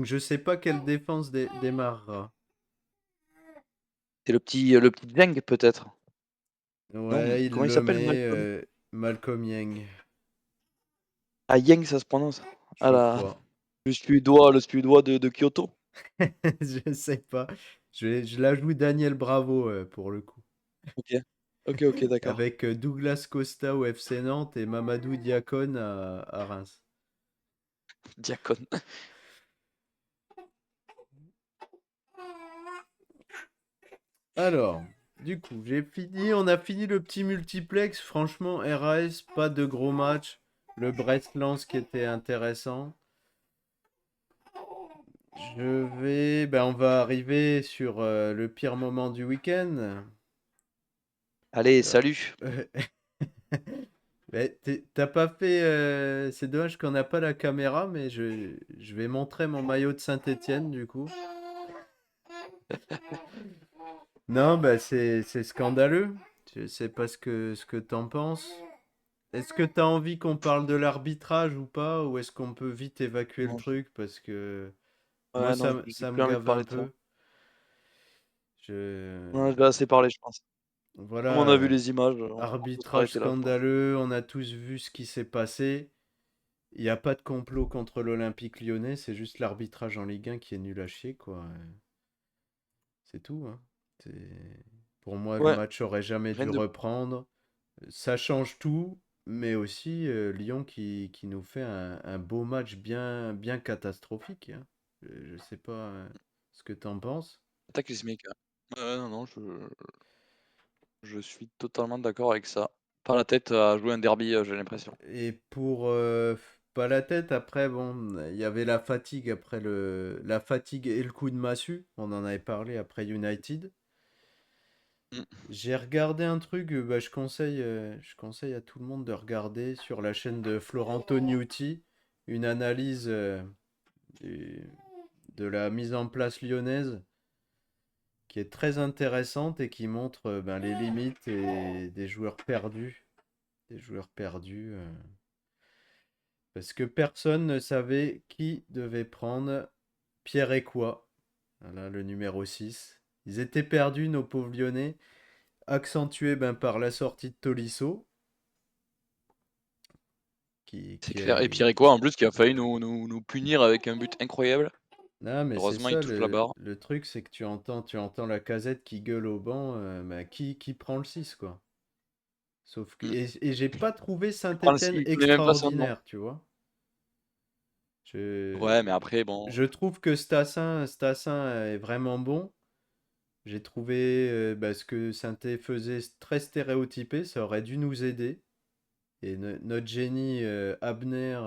je sais pas quelle défense démarrera. C'est le petit Zeng peut-être? Non, Ouais, il comment il le s'appelle met Malcolm? Malcolm Yang, Ah Yang ça se prononce? Ah je là, crois. le Suédois de Kyoto? Je sais pas. Je l'ajoute Daniel Bravo pour le coup. OK. OK, d'accord. Avec Douglas Costa au FC Nantes et Mamadou Diakon à Reims. Diacon. Alors, du coup, on a fini le petit multiplex. Franchement, RAS, pas de gros match. Le Brest-Lens qui était intéressant. On va arriver sur le pire moment du week-end. Allez, Euh, salut! mais t'as pas fait. C'est dommage qu'on n'a pas la caméra, mais je vais montrer mon maillot de Saint-Étienne du coup. Non, bah c'est scandaleux. Je sais pas ce que t'en penses. Est-ce que t'as envie qu'on parle de l'arbitrage ou pas, ou est-ce qu'on peut vite évacuer le Non, truc parce que moi ouais, non, j'ai ça me plus envie de gave un parler de ça. peu. Je On en a assez parlé, je pense. Tout le monde voilà, a vu les images, on peut arbitrage s'arrêter là, je pense. scandaleux, on a tous vu ce qui s'est passé. Il n'y a pas de complot contre l'Olympique Lyonnais, c'est juste l'arbitrage en Ligue 1 qui est nul à chier quoi. C'est tout, hein. Pour moi, le Ouais, match aurait jamais rien dû de reprendre. Ça change tout, mais aussi Lyon qui nous fait un beau match bien catastrophique, hein. Je sais pas ce que t'en penses. attaque les SMIC, hein. Non, non, je suis totalement d'accord avec ça. Pas la tête à jouer un derby, j'ai l'impression. Et pour pas la tête, après, bon, il y avait la fatigue après la fatigue et le coup de massue. On en avait parlé après United. Mmh. J'ai regardé un truc, bah, je conseille à tout le monde de regarder sur la chaîne de Florento Nuti une analyse du- de la mise en place lyonnaise qui est très intéressante et qui montre ben, les limites et des joueurs perdus. Des joueurs perdus. Parce que personne ne savait qui devait prendre Pierre Écoua, voilà, le numéro 6. Ils étaient perdus, nos pauvres Lyonnais, accentués ben, par la sortie de Tolisso, C'est qui clair et est... Piriquois en plus qui a failli nous punir avec un but incroyable. Ah, mais c'est Heureusement, il ça, touche la barre. le truc, c'est que tu entends la casette qui gueule au banc, ben, qui prend le 6 quoi. Sauf que, Mmh. et j'ai pas trouvé Il prend le Saint-Étienne il connaît même pas son nom. extraordinaire, tu vois. Je, Ouais, mais après bon, je trouve que Stassin est vraiment bon. J'ai trouvé bah, ce que Sainté faisait très stéréotypé, ça aurait dû nous aider. Et notre génie Abner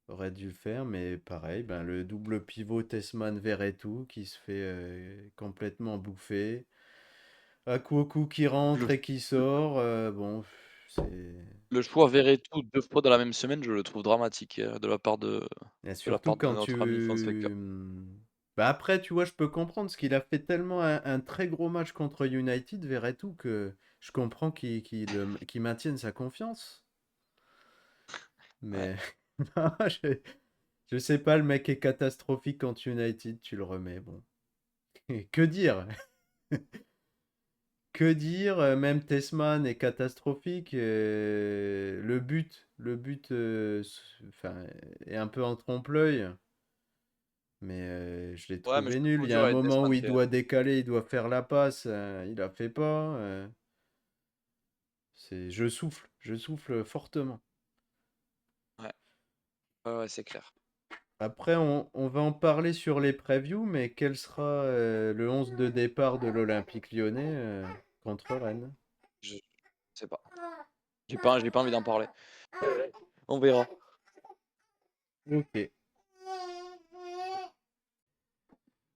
aurait dû le faire, mais pareil, ben, le double pivot Tessman-Verretou qui se fait complètement bouffer. Akuoku qui rentre Le et qui sort, bon, c'est... le choix Verretou 2 fois dans la même semaine, je le trouve dramatique, de la part de Et de la surtout part de quand notre ami Fonseca. Bah après, tu vois, je peux comprendre, parce qu'il a fait tellement un très gros match contre United, Verretou, que je comprends qu'il maintienne sa confiance. Ouais. Mais non, je sais pas, le mec est catastrophique contre United, tu le remets, bon. Et que dire? Que dire? Même Tessman est catastrophique. Le but enfin, est un peu en trompe-l'œil. Mais je l'ai Ouais, mais je trouvé le nul. trouve Il y a dur un avec moment où il Desmanté, doit hein. décaler, il doit faire la passe. Il la fait pas. Je souffle fortement. Ouais, ouais, ouais, c'est clair. Après, on va en parler sur les previews, mais quel sera le 11 de départ de l'Olympique lyonnais contre Rennes? Je sais pas. J'ai pas envie d'en parler. On verra. Ok.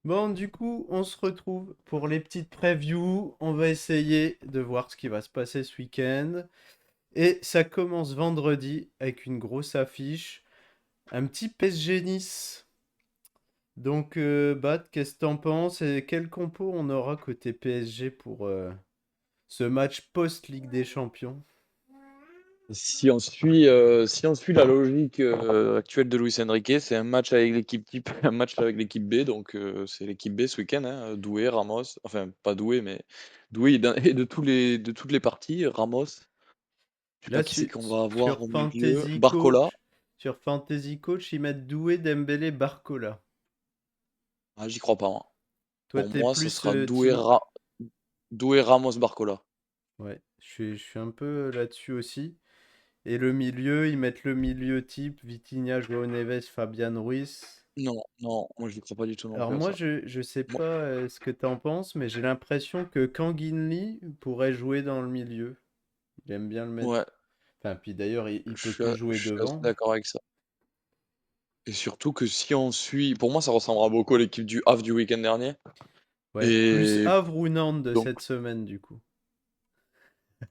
Bon, du coup, on se retrouve pour les petites previews. On va essayer de voir ce qui va se passer ce week-end. Et ça commence vendredi avec une grosse affiche. Un petit PSG Nice. Donc, Bat, qu'est-ce que t'en penses et quel compo on aura côté PSG pour ce match post-Ligue des Champions? Si on suit la logique actuelle de Luis Enrique, c'est un match avec l'équipe type, un match avec l'équipe B, donc c'est l'équipe B ce week-end, hein, Doué, Ramos, enfin pas Doué, mais Doué et de toutes les parties, Ramos, je sais Là, pas qui c'est qu'on va avoir sur au milieu, Fantasy Barcola, Coach, ils mettent Doué, Dembélé, Barcola. ah, j'y crois pas, moi. Toi, Pour t'es moi, ce plus sera team. Doué, Ramos, Barcola. Ouais, je suis un peu là-dessus aussi. Et le milieu, ils mettent le milieu type Vitinha, João Neves, Fabian Ruiz. Non, non, moi je ne crois pas du tout non Alors plus à moi, ça. je sais Moi, pas ce que t'en penses, mais j'ai l'impression que Kanginli pourrait jouer dans le milieu. Il aime bien le ouais, mettre. Enfin, puis d'ailleurs, il je peut suis, que je jouer suis assez devant. d'accord avec ça. Et surtout que si on suit, pour moi ça ressemblera beaucoup à l'équipe du Havre du week-end dernier. Ouais, plus Et Havre ou Nantes de donc, cette semaine, du coup.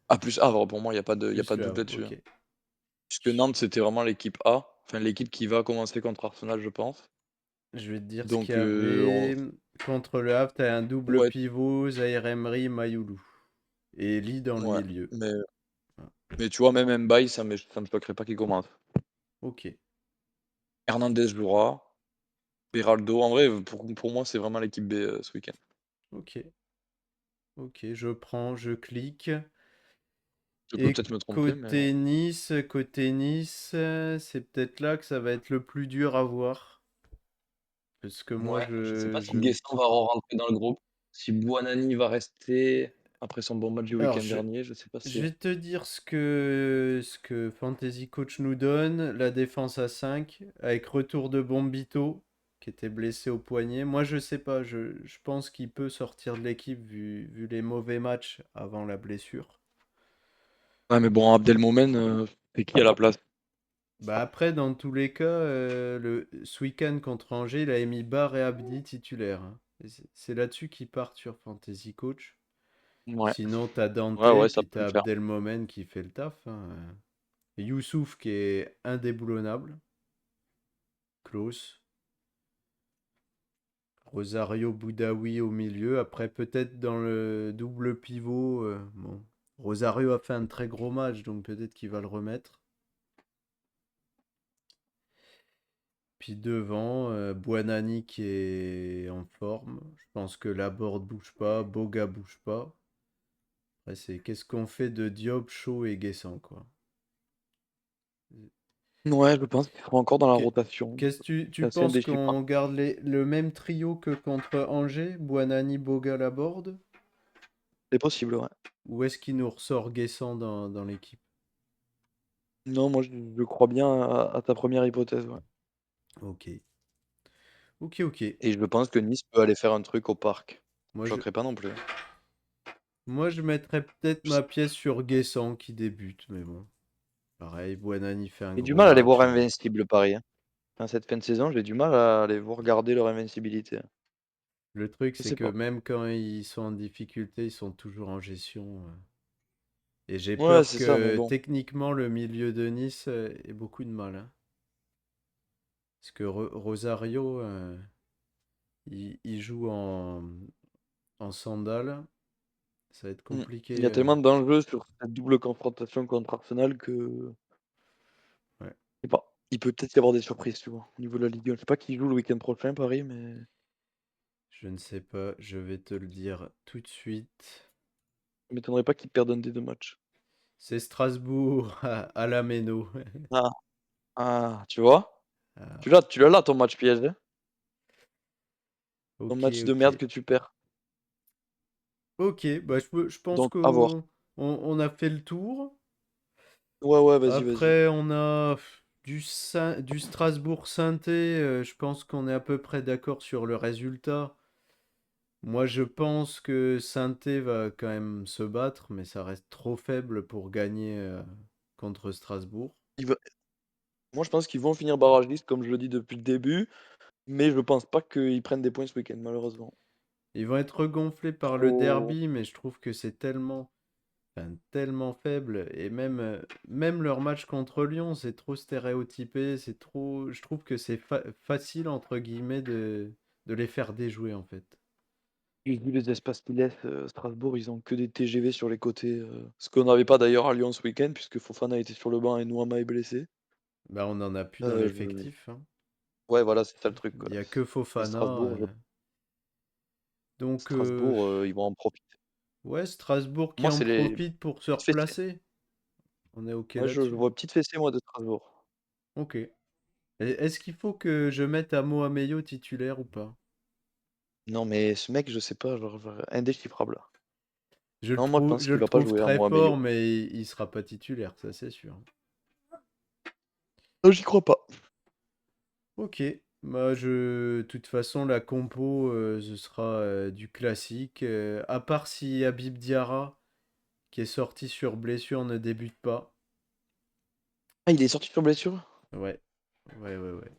à plus Havre, pour moi, il y a pas Plus de le doute Havre, là-dessus, ok. hein. Puisque Nantes, c'était vraiment l'équipe A, enfin l'équipe qui va commencer contre Arsenal, je pense. Je vais te dire ce qu'il Donc, y avait. Contre le Havre, t'as un double ouais, pivot, Zahir Emery, Mayoulou. Et Lee dans le ouais. milieu. Mais, Voilà. mais tu vois, même Mbaye, ça me choquerait pas qu'il commence. Ok, Hernandez jouera, Beraldo, en vrai, pour moi, c'est vraiment l'équipe B ce week-end. ok, ok, je prends, je clique. Je peux Et peut-être me tromper, mais bon. Côté nice, c'est peut-être là que ça va être le plus dur à voir. Parce que moi, Ouais, je sais pas si je... Guessant va rentrer dans le groupe, si Buonani va rester après son bon match du Alors, week-end dernier, je sais pas je si. vais te dire ce que Fantasy Coach nous donne. La défense à 5 avec retour de Bombito, qui était blessé au poignet. Moi, je sais pas. Je pense qu'il peut sortir de l'équipe vu les mauvais matchs avant la blessure. Ouais, mais bon, Abdelmomen, c'est qui à la place? Bah après, dans tous les cas, ce week-end contre Angers, il a mis Barre et Abdi titulaires, hein. Et c'est là-dessus qu'ils partent sur Fantasy Coach. Ouais, Sinon, t'as Dante, ouais, ouais, ça puis peut t'as le faire. Abdelmomen qui fait le taf, hein. Et Youssouf qui est indéboulonnable. Klaus. Rosario Boudaoui au milieu. Après, peut-être dans le double pivot. Bon. Rosario a fait un très gros match, donc peut-être qu'il va le remettre. Puis devant, Buonani qui est en forme. Je pense que Laborde bouge pas, Boga bouge pas. Après, c'est qu'est-ce qu'on fait de Diop, Shaw et Guessant, quoi. Ouais, je pense qu'il sera encore dans la Qu'est- rotation. Qu'est-ce que tu C'est assez penses indéchiffrable. qu'on garde le même trio que contre Angers, Buonani, Boga, Laborde? C'est possible, ouais. Ou est-ce qu'il nous ressort Guessant dans l'équipe? Non, moi, je crois bien à ta première hypothèse, ouais. Ok. Ok, ok. Et je pense que Nice peut aller faire un truc au parc. Moi, Je je, choquerais pas non plus, hein. moi, je mettrais peut-être Je ma sais- pièce sur Guessant qui débute, mais bon. Pareil, Buonani fait un J'ai du gros mal à les voir match. invincibles, Paris, hein. Enfin, cette fin de saison, j'ai du mal à les voir garder leur invincibilité, hein. Le truc, Je c'est sais que pas. même quand ils sont en difficulté, ils sont toujours en gestion. Et j'ai Ouais, peur c'est ça, mais que bon. techniquement, le milieu de Nice ait beaucoup de mal, hein. Parce que Rosario, il joue en sandales. Ça va être Mmh. Il y compliqué. a tellement d'enjeux sur cette double confrontation contre Arsenal que Ouais. je sais pas, il peut peut-être y avoir des surprises, tu vois? Au niveau de la Ligue 1. Je sais pas qui joue le week-end prochain, Paris, mais Je ne sais pas, je vais te le dire tout de suite. ça m'étonnerait pas qu'ils perdent un des 2 matchs. C'est Strasbourg à la Méno. Ah, ah, tu vois? Ah, Tu l'as là ton match piège, hein? Ton ok, match de ok. merde que tu perds. Ok, bah je pense Donc à voir. qu'on a fait le tour. Ouais, ouais, vas-y, vas-y. Après, on a du Strasbourg-Sainté. Je pense qu'on est à peu près d'accord sur le résultat. Moi, je pense que Sainté va quand même se battre, mais ça reste trop faible pour gagner contre Strasbourg. Il va Moi, je pense qu'ils vont finir barragistes, comme je le dis depuis le début, mais je pense pas qu'ils prennent des points ce week-end, malheureusement. Ils vont être regonflés par le Trop derby, mais je trouve que c'est tellement, enfin, tellement faible. Et même leur match contre Lyon, c'est trop stéréotypé. C'est trop. Je trouve que c'est facile, entre guillemets, de les faire déjouer, en fait. J'ai vu les espaces qu'ils laissent, Strasbourg, ils ont que des TGV sur les côtés, ce qu'on n'avait pas d'ailleurs à Lyon ce week-end puisque Fofana était sur le banc et Nouama est blessé. Bah, on en a plus dans Je l'effectif, hein. Ouais, voilà, c'est ça le truc, Il quoi. n'y a que Et Fofana. Strasbourg, je Donc, Strasbourg, ils vont en profiter. ouais, Strasbourg qui Moi, en c'est les profite pour se petites fessées. replacer. On est OK Moi, je là-dessus. vois petites fessées, moi, de Strasbourg. OK. Est-ce qu'il faut que je mette Amo Ameyo titulaire ou pas? Non, mais ce mec, je sais pas, genre indéchiffrable. Non, moi, je pense Je qu'il le va pas trouve jouer, à très Mohamedio. fort, mais il sera pas titulaire, ça c'est sûr. Non, j'y crois pas. Ok, bah de toute façon la compo ce sera du classique, à part si Habib Diarra qui est sorti sur blessure ne débute pas. Ah, il est sorti sur blessure? Ouais, ouais.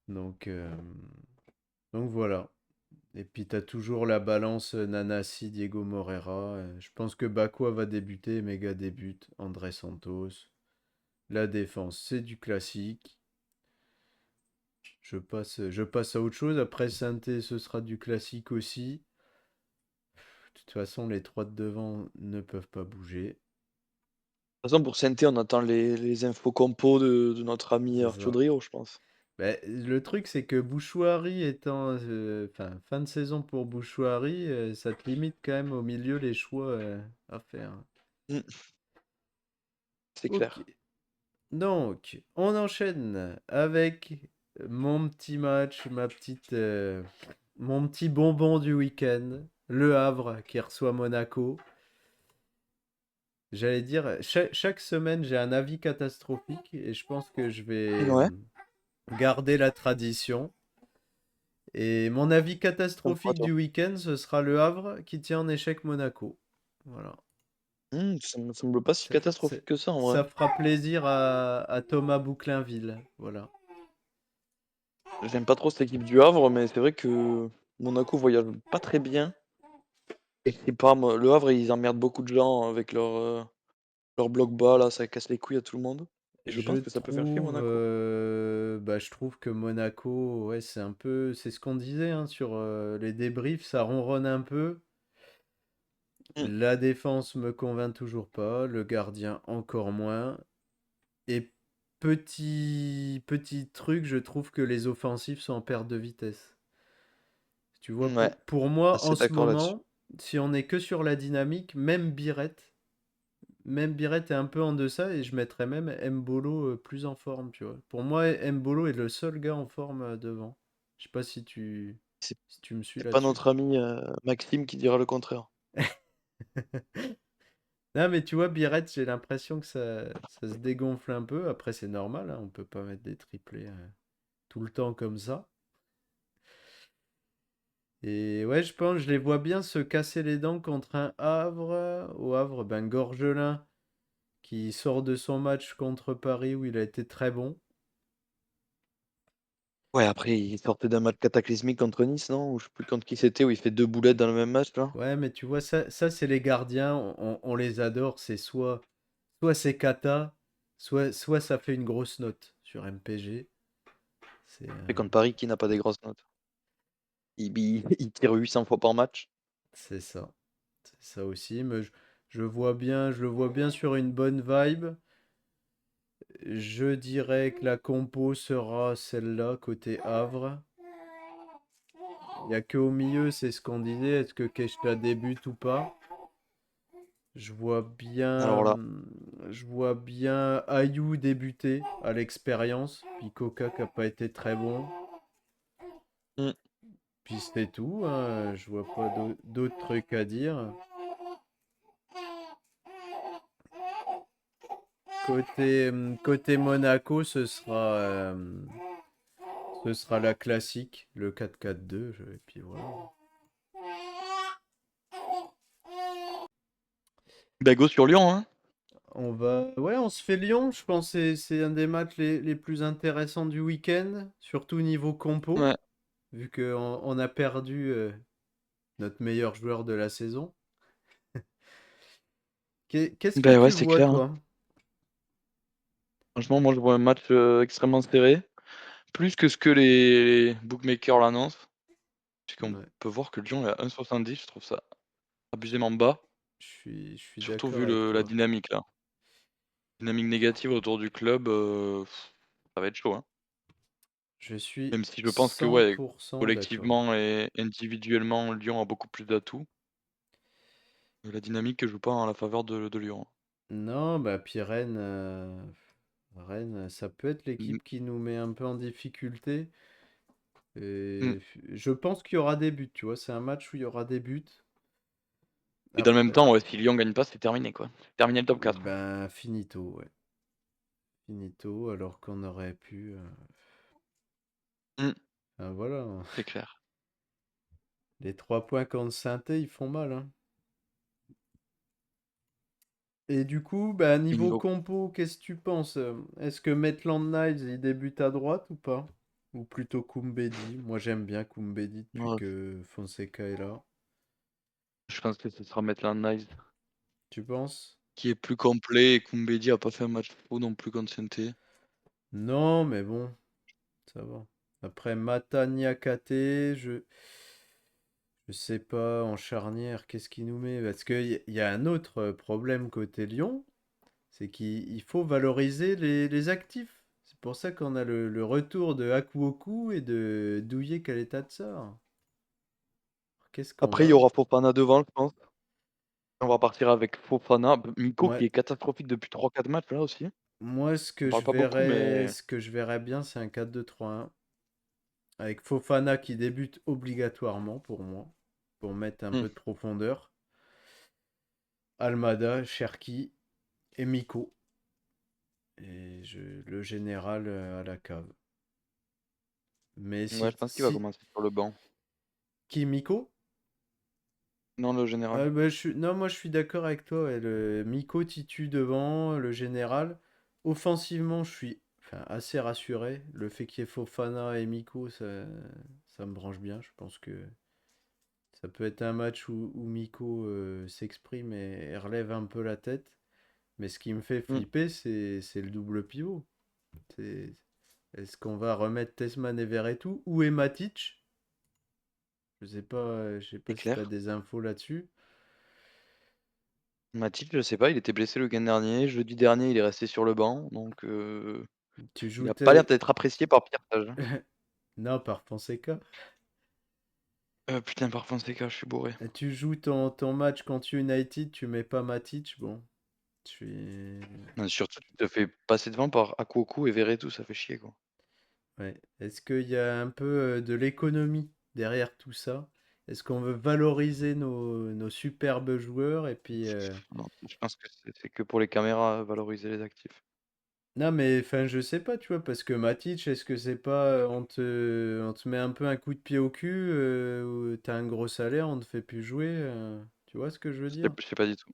Donc euh, donc voilà. Et puis t'as toujours la balance Nanasi, Diego Moreira. Je pense que Bakwa va débuter, Mega débute, André Santos. La défense, c'est du classique. Je passe à autre chose. Après Sainté, ce sera du classique aussi. De toute façon, les trois de devant ne peuvent pas bouger. De toute façon, pour Sainté, on attend les infos compos de notre ami C'est Arthur ça. Drio, je pense. Ben, le truc, c'est que Bouchouari étant. Enfin, fin de saison pour Bouchouari, ça te limite quand même au milieu les choix à faire. Mmh, c'est Ok. clair. Donc, on enchaîne avec mon petit match, mon petit bonbon du week-end. Le Havre qui reçoit Monaco. J'allais dire, chaque semaine, j'ai un avis catastrophique et je pense que je vais Ouais. garder la tradition. Et mon avis Comme quoi, catastrophique toi? du week-end, ce sera le Havre qui tient en échec Monaco. Voilà. Ça me semble pas si Ça, f- catastrophique que ça, en vrai. Ça fera plaisir à Thomas Bouclinville. Voilà. J'aime pas trop cette équipe du Havre, mais c'est vrai que Monaco voyage pas très bien. Et c'est pas moi, Le Havre, ils emmerdent beaucoup de gens avec leur bloc bas, là, ça casse les couilles à tout le monde. Et je pense que ça peut faire chier Monaco. Bah, je trouve que Monaco, ouais, c'est ce qu'on disait hein, sur les débriefs, ça ronronne un peu. Mmh, La défense me convainc toujours pas, le gardien encore moins. Et petit truc, je trouve que les offensifs sont en perte de vitesse. Tu vois, ouais, pour moi, en assez ce d'accord là-dessus. moment, si on est que sur la dynamique, même Biret est un peu en deçà et je mettrais même Mbolo plus en forme, tu vois. Pour moi, Mbolo est le seul gars en forme devant. Je sais pas C'est si tu me suis c'est pas là-dessus. notre ami, Maxime qui dira le contraire. Non, mais tu vois, Biret, j'ai l'impression que ça se dégonfle un peu. Après, c'est normal, hein, on peut pas mettre des triplés tout le temps comme ça. Et ouais, je les vois bien se casser les dents contre un Havre. Au Havre, ben Gorgelin qui sort de son match contre Paris où il a été très bon. Ouais, après, il sortait d'un match cataclysmique contre Nice, non? Ou je sais plus contre qui c'était, où il fait 2 boulettes dans le même match, là. Ouais, mais tu vois, ça c'est les gardiens, on les adore, c'est soit c'est cata, soit ça fait une grosse note sur MPG. C'est Et contre Paris, qui n'a pas des grosses notes? Il tire 800 fois par match. c'est ça. C'est ça aussi, mais je le vois bien sur une bonne vibe. Je dirais que la compo sera celle-là, côté Havre. Il n'y a qu'au milieu, c'est ce qu'on disait, est-ce que Keshta débute ou pas? Je vois Alors bien, là, je vois bien Ayou débuter à l'expérience, puis Coca qui a pas été très bon. mmh, Puis c'est tout, hein, je vois pas d'autres trucs à dire. Côté Monaco, ce sera la classique, le 4-4-2, et puis voilà. bah, sur Lyon, hein. Ouais, on se fait Lyon, je pense que c'est un des matchs les plus intéressants du week-end, surtout niveau compo, Ouais. vu qu'on a perdu notre meilleur joueur de la saison. Qu'est-ce que Bah, ouais, tu c'est vois, clair, hein. toi? Franchement, moi, je vois un match, extrêmement serré, plus que ce que les bookmakers l'annoncent, puisqu'on Ouais, peut voir que Lyon est à 1,70, je trouve ça abusément bas, je suis surtout d'accord vu avec le la toi. dynamique, là. Dynamique négative autour du club, ça va être chaud, hein. Je suis Même si je pense que, ouais, 100% d'accord. collectivement et individuellement, Lyon a beaucoup plus d'atouts, mais la dynamique joue pas en la faveur de Lyon, hein. Non, bah puis Rennes, ça peut être Mmh, l'équipe qui nous met un peu en difficulté. mmh, Et je pense qu'il y aura des buts, tu vois. C'est un match où il y aura des buts. et dans le même Après, temps, ouais, si Lyon gagne pas, c'est terminé, quoi. C'est terminé le top 4. ben finito, ouais. Finito, alors qu'on aurait pu. Mmh, Enfin, voilà, hein. c'est clair. Les 3 points contre saint ils font mal, hein. Et du coup, bah, Et niveau niveau compo, qu'est-ce que tu penses? Est-ce que Maitland Niles, il débute à droite ou pas? Ou plutôt Koumbedi? Moi, j'aime bien Koumbedi depuis ouais, que Fonseca est là. je pense que ce sera Maitland Niles Tu penses? qui est plus complet et Koumbedi a pas fait un match fou non plus contre Saint-Étienne. Non, mais bon, ça va. Après, Mata Niakate, je sais pas, en charnière, qu'est-ce qu'il nous met? Parce qu'il y a un autre problème côté Lyon, c'est qu'il faut valoriser les actifs. C'est pour ça qu'on a le retour de Akuoku et de Douye Kaleta-Tsar. Qu'est-ce qu'on Après, il va... y aura Fofana devant, je pense. On va partir avec Fofana, Miko Ouais, qui est catastrophique depuis 3-4 matchs là aussi. moi, On parle pas beaucoup, mais ce que je verrais bien, c'est un 4-2-3-1 avec Fofana qui débute obligatoirement pour moi, pour mettre un mmh, peu de profondeur. Almada, Cherki et Miko. Le général à la cave. Mais ouais, je pense qu'il va commencer sur le banc. Qui, Miko? Non, le général. Bah, non, moi je suis d'accord avec toi. Ouais, le Miko Titu devant, le général. Offensivement, je suis enfin, assez rassuré. Le fait qu'il y ait Fofana et Miko, ça me branche bien. Je pense que ça peut être un match où Miko s'exprime et relève un peu la tête. Mais ce qui me fait Mmh, flipper, c'est le double pivot. C'est- Est-ce qu'on va remettre Tesman et Verretou? Où est Matic? Je sais c'est pas si tu as clair. des infos là-dessus. Mathilde, je sais pas, il était blessé le week-end dernier. Jeudi dernier, il est resté sur le banc, donc Tu il joues a pas l'air tes... d'être apprécié par Pierre Sage, hein. Non, par Fonseca. Putain, par Fonseca, je suis bourré. Tu joues ton match contre United, tu mets pas Matic. Bon, je suis... Non, surtout, tu te fais passer devant par Akuoku et Verretou, ça fait chier, quoi. Ouais. Est-ce qu'il y a un peu de l'économie derrière tout ça? Est-ce qu'on veut valoriser nos superbes joueurs et puis... Non, je pense que c'est que pour les caméras, valoriser les actifs. Non, mais enfin, je sais pas, tu vois, parce que Matic, est-ce que c'est pas, on te met un peu un coup de pied au cul, où t'as un gros salaire, on te fait plus jouer, tu vois ce que je veux dire? Je sais pas du tout.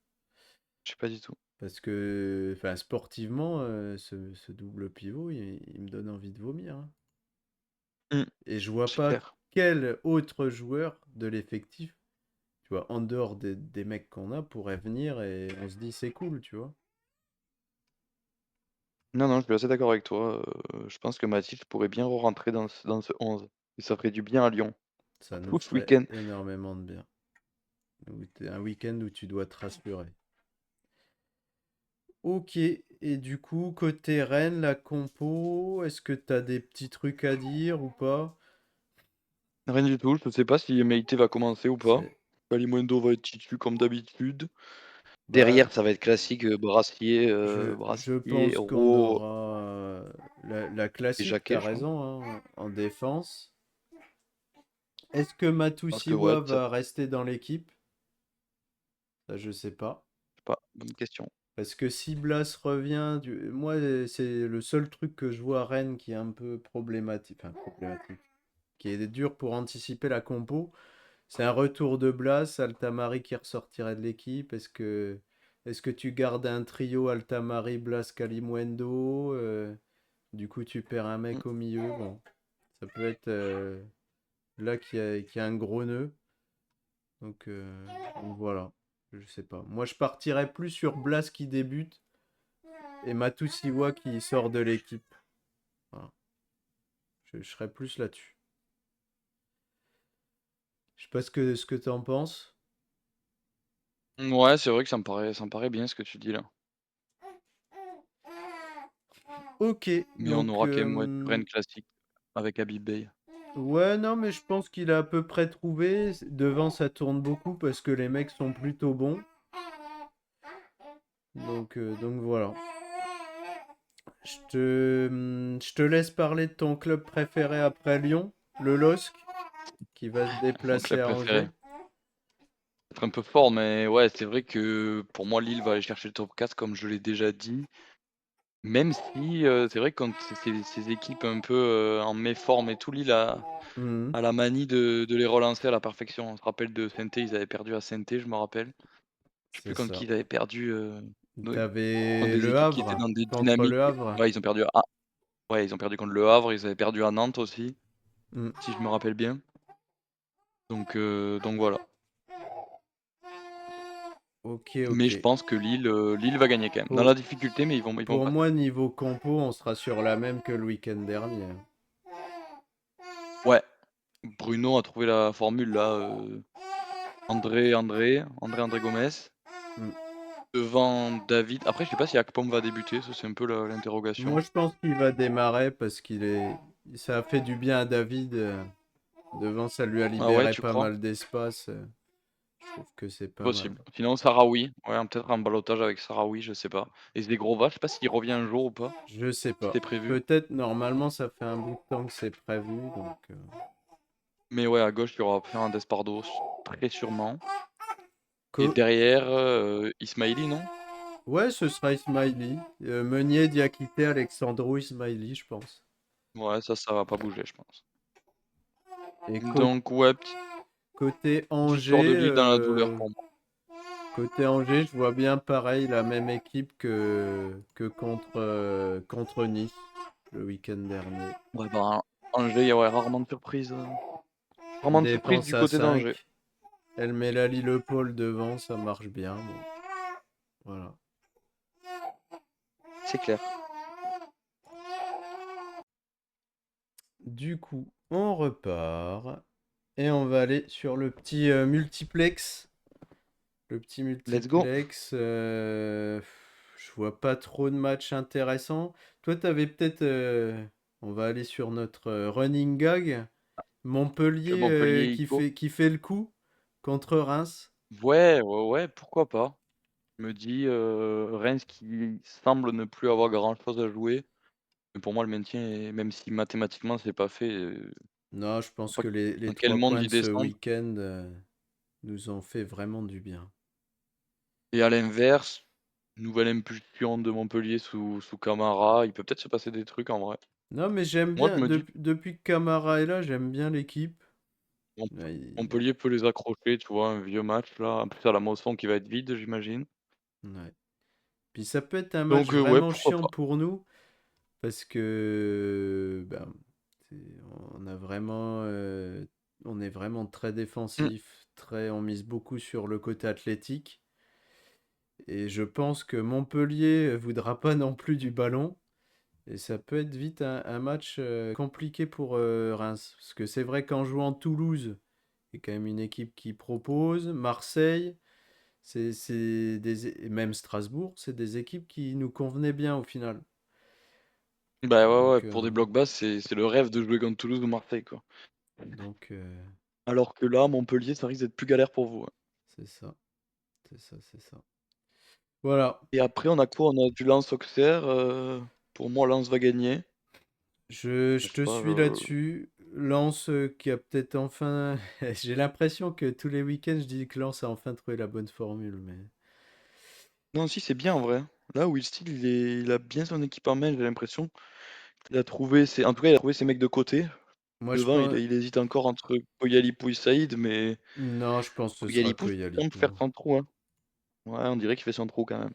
Je sais pas du tout. Parce que, enfin, sportivement, ce double pivot, il me donne envie de vomir, hein. Mmh, Et je vois c'est pas clair. quel autre joueur de l'effectif, tu vois, en dehors des mecs qu'on a, pourrait venir et on se dit c'est cool, tu vois. Non, non, je suis assez d'accord avec toi, je pense que Matic pourrait bien re-rentrer dans ce 11 et ça ferait du bien à Lyon. Ça nous Surtout ce ferait week-end. énormément de bien. Un week-end où tu dois te rassurer. Ok, et du coup, côté Rennes, la compo, est-ce que t'as des petits trucs à dire ou pas? Rien du tout, je ne sais pas si Meïté va commencer ou pas. C'est... Kalimundo va être titu comme d'habitude. Bah, Derrière, ça va être classique, Brassier, je Brassier, pense qu'on Ro aura la et classique, Jacquet, t'as je pense. raison, hein, en défense. Est-ce que Je pense que ouais, Matusiwa ça va rester dans l'équipe? Ça, je sais pas. je sais pas, bonne question. Parce que si Blas revient, moi, c'est le seul truc que je vois à Rennes qui est un peu problématique, enfin problématique, qui est dur pour anticiper la compo. C'est un retour de Blas, Altamari qui ressortirait de l'équipe. Est-ce que tu gardes un trio Altamari, Blas, Kalimuendo du coup, tu perds un Mmh. mec au milieu. Bon, ça peut être là qu'il y a un gros nœud. Donc voilà, je sais pas. Moi, je partirais plus sur Blas qui débute et Matusiwa qui sort de l'équipe. Voilà. Je serais plus là-dessus. Je sais pas ce que tu en penses. Ouais, c'est vrai que ça me paraît bien ce que tu dis là. Ok, Mais on donc aura quand même, ouais, du Rennes classique avec Habib Beye. ouais, non, mais je pense qu'il a à peu près trouvé. Devant, ça tourne beaucoup parce que les mecs sont plutôt bons. Donc voilà. Je te laisse parler de ton club préféré après Lyon, le LOSC, qui va se Mon déplacer club à préféré. Angers. Être un peu fort, mais ouais, c'est vrai que pour moi, Lille va aller chercher le top 4 comme je l'ai déjà dit. Même si, c'est vrai que quand c'est ces équipes un peu, en méforme et tout, Lille Mhm, a la manie de les relancer à la perfection. On se rappelle de Saint-Étienne, ils avaient perdu à Saint-Étienne, je me rappelle. Je sais plus c'est contre qui ça. ils avaient perdu, de contre T'avais des Le équipes qui étaient Havre dans des contre dynamiques. Le Havre. Ouais, ils ont perdu à ouais, ils ont perdu contre Le Havre, ils avaient perdu à Nantes aussi, Mm. si je me rappelle bien. Donc voilà. Ok, Mais ok. je pense que Lille va gagner quand même. Dans Pour, la difficulté, mais ils vont pour passer. moi, niveau compo, on sera sur la même que le week-end dernier. Ouais, Bruno a trouvé la formule là, André Gomes. Mm. Devant David. Après, je sais pas si Akpom va débuter, ça c'est un peu Moi, l'interrogation. je pense qu'il va démarrer parce ça a fait du bien à David. Devant, ça lui a Ah ouais, libéré tu pas crois? mal d'espace. Je trouve que c'est pas mal. Possible. Sinon, Sarawi. Ouais, peut-être un ballottage avec Sarawi, je sais pas. Et Zdegrova, je sais pas s'il revient un jour ou pas. Je sais pas. C'était prévu. Peut-être, normalement, ça fait un bout de temps que c'est prévu. Donc. Mais ouais, à gauche, il y aura un Despardos, très sûrement. Et Co- derrière, Ismaili, non? Ouais, ce sera Ismaili. Meunier, Diakité, Alexandro, Ismaili, je pense. Ouais, ça va pas bouger, je pense. Et Donc, ouais, côté victoire de Angers, Lille dans la douleur pour moi. je vois bien pareil la même équipe que contre Nice le week-end dernier. Ouais, bah, Angers, il y aurait rarement de surprise. Rarement de surprise Défense du à côté d'Angers. 5. Elle met Lali Le Paul devant, ça marche bien. Bon, voilà. C'est clair. Du coup, on repart et on va aller sur le petit multiplex. Le petit Let's go. multiplex, je vois pas trop de matchs intéressants. Toi, t'avais peut-être, on va aller sur notre running gag, Que Montpellier Montpellier, qui Ico. fait, qui fait le coup contre Reims. Ouais, ouais, ouais, pourquoi pas. Je me dis, Reims qui semble ne plus avoir grand-chose à jouer, mais pour moi le maintien est même si mathématiquement c'est pas fait, Non, je je pense sais pas que les dans quel 3 points monde de ils ce descendent week-end nous ont fait vraiment du bien. et à l'inverse, nouvelle impulsion de Montpellier sous Camara, il peut peut-être se passer des trucs en vrai. Non, mais j'aime Moi je bien, me dis, depuis que Camara est là, j'aime bien l'équipe. Mont Ouais, il- Montpellier peut les accrocher, tu vois? Un vieux match là, en plus à la Mosson qui va être vide j'imagine. ouais. Puis ça peut être un match Donc ouais, vraiment pourquoi chiant pas. pour nous. Parce que ben, on a vraiment, on est vraiment très Mmh. défensif, on mise beaucoup sur le côté athlétique. Et je pense que Montpellier voudra pas non plus du ballon. Et ça peut être vite un match compliqué pour Reims. Parce que c'est vrai qu'en jouant Toulouse, c'est quand même une équipe qui propose. Marseille, et même Strasbourg, c'est des équipes qui nous convenaient bien au final. Bah, ouais, ouais, Donc, pour des blocs bas, c'est le rêve de jouer contre Toulouse ou Marseille, quoi. donc Alors que là, Montpellier, ça risque d'être plus galère pour vous, ouais. c'est ça, c'est ça, c'est ça. Voilà. Et après, on a quoi? On a du Lens-Auxerre, pour moi, Lens va gagner. Je Je sais te pas, suis là-dessus. Lens qui a peut-être enfin. J'ai l'impression que tous les week-ends, je dis que Lens a enfin trouvé la bonne formule. Mais non, si, c'est bien en vrai. Là, Will Steele, il a bien son équipe en main, j'ai l'impression. Il a trouvé ses en tout cas, il a trouvé ses mecs de côté. moi, je Devant, pense. il hésite encore entre Koyalipou et Saïd, mais Non, je pense que ce sera Koyalipou que semble faire Yalipo. son trou, hein. Ouais, on dirait qu'il fait son trou quand même.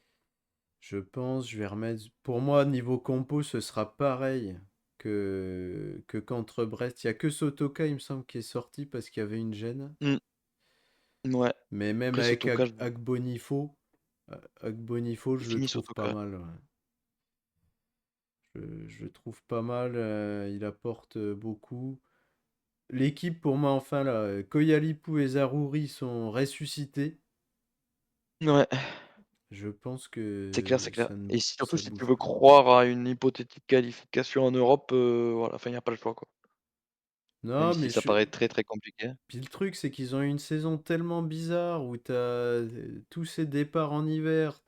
Je pense, je vais remettre. Pour moi, niveau compo, ce sera pareil que contre Brest. Il n'y a que Sotoka, il me semble, qui est sorti parce qu'il y avait une gêne. Mmh, ouais. Mais même Après avec Sotoka, Agbonifo, il je le finit trouve pas Sotoka. mal. Ouais. Je le trouve pas mal. Il apporte beaucoup. L'équipe, pour moi, enfin, là, Koyalipou et Zarouri sont ressuscités. Ouais, Je pense c'est clair, que c'est clair. Et si surtout ça si tu bouge veux plus. croire à une hypothétique qualification en Europe, voilà, enfin, il y a pas le choix, quoi. Même Non, si ça paraît très, très compliqué. Puis le truc, c'est qu'ils ont eu une saison tellement bizarre où t'as tous ces départs en hiver.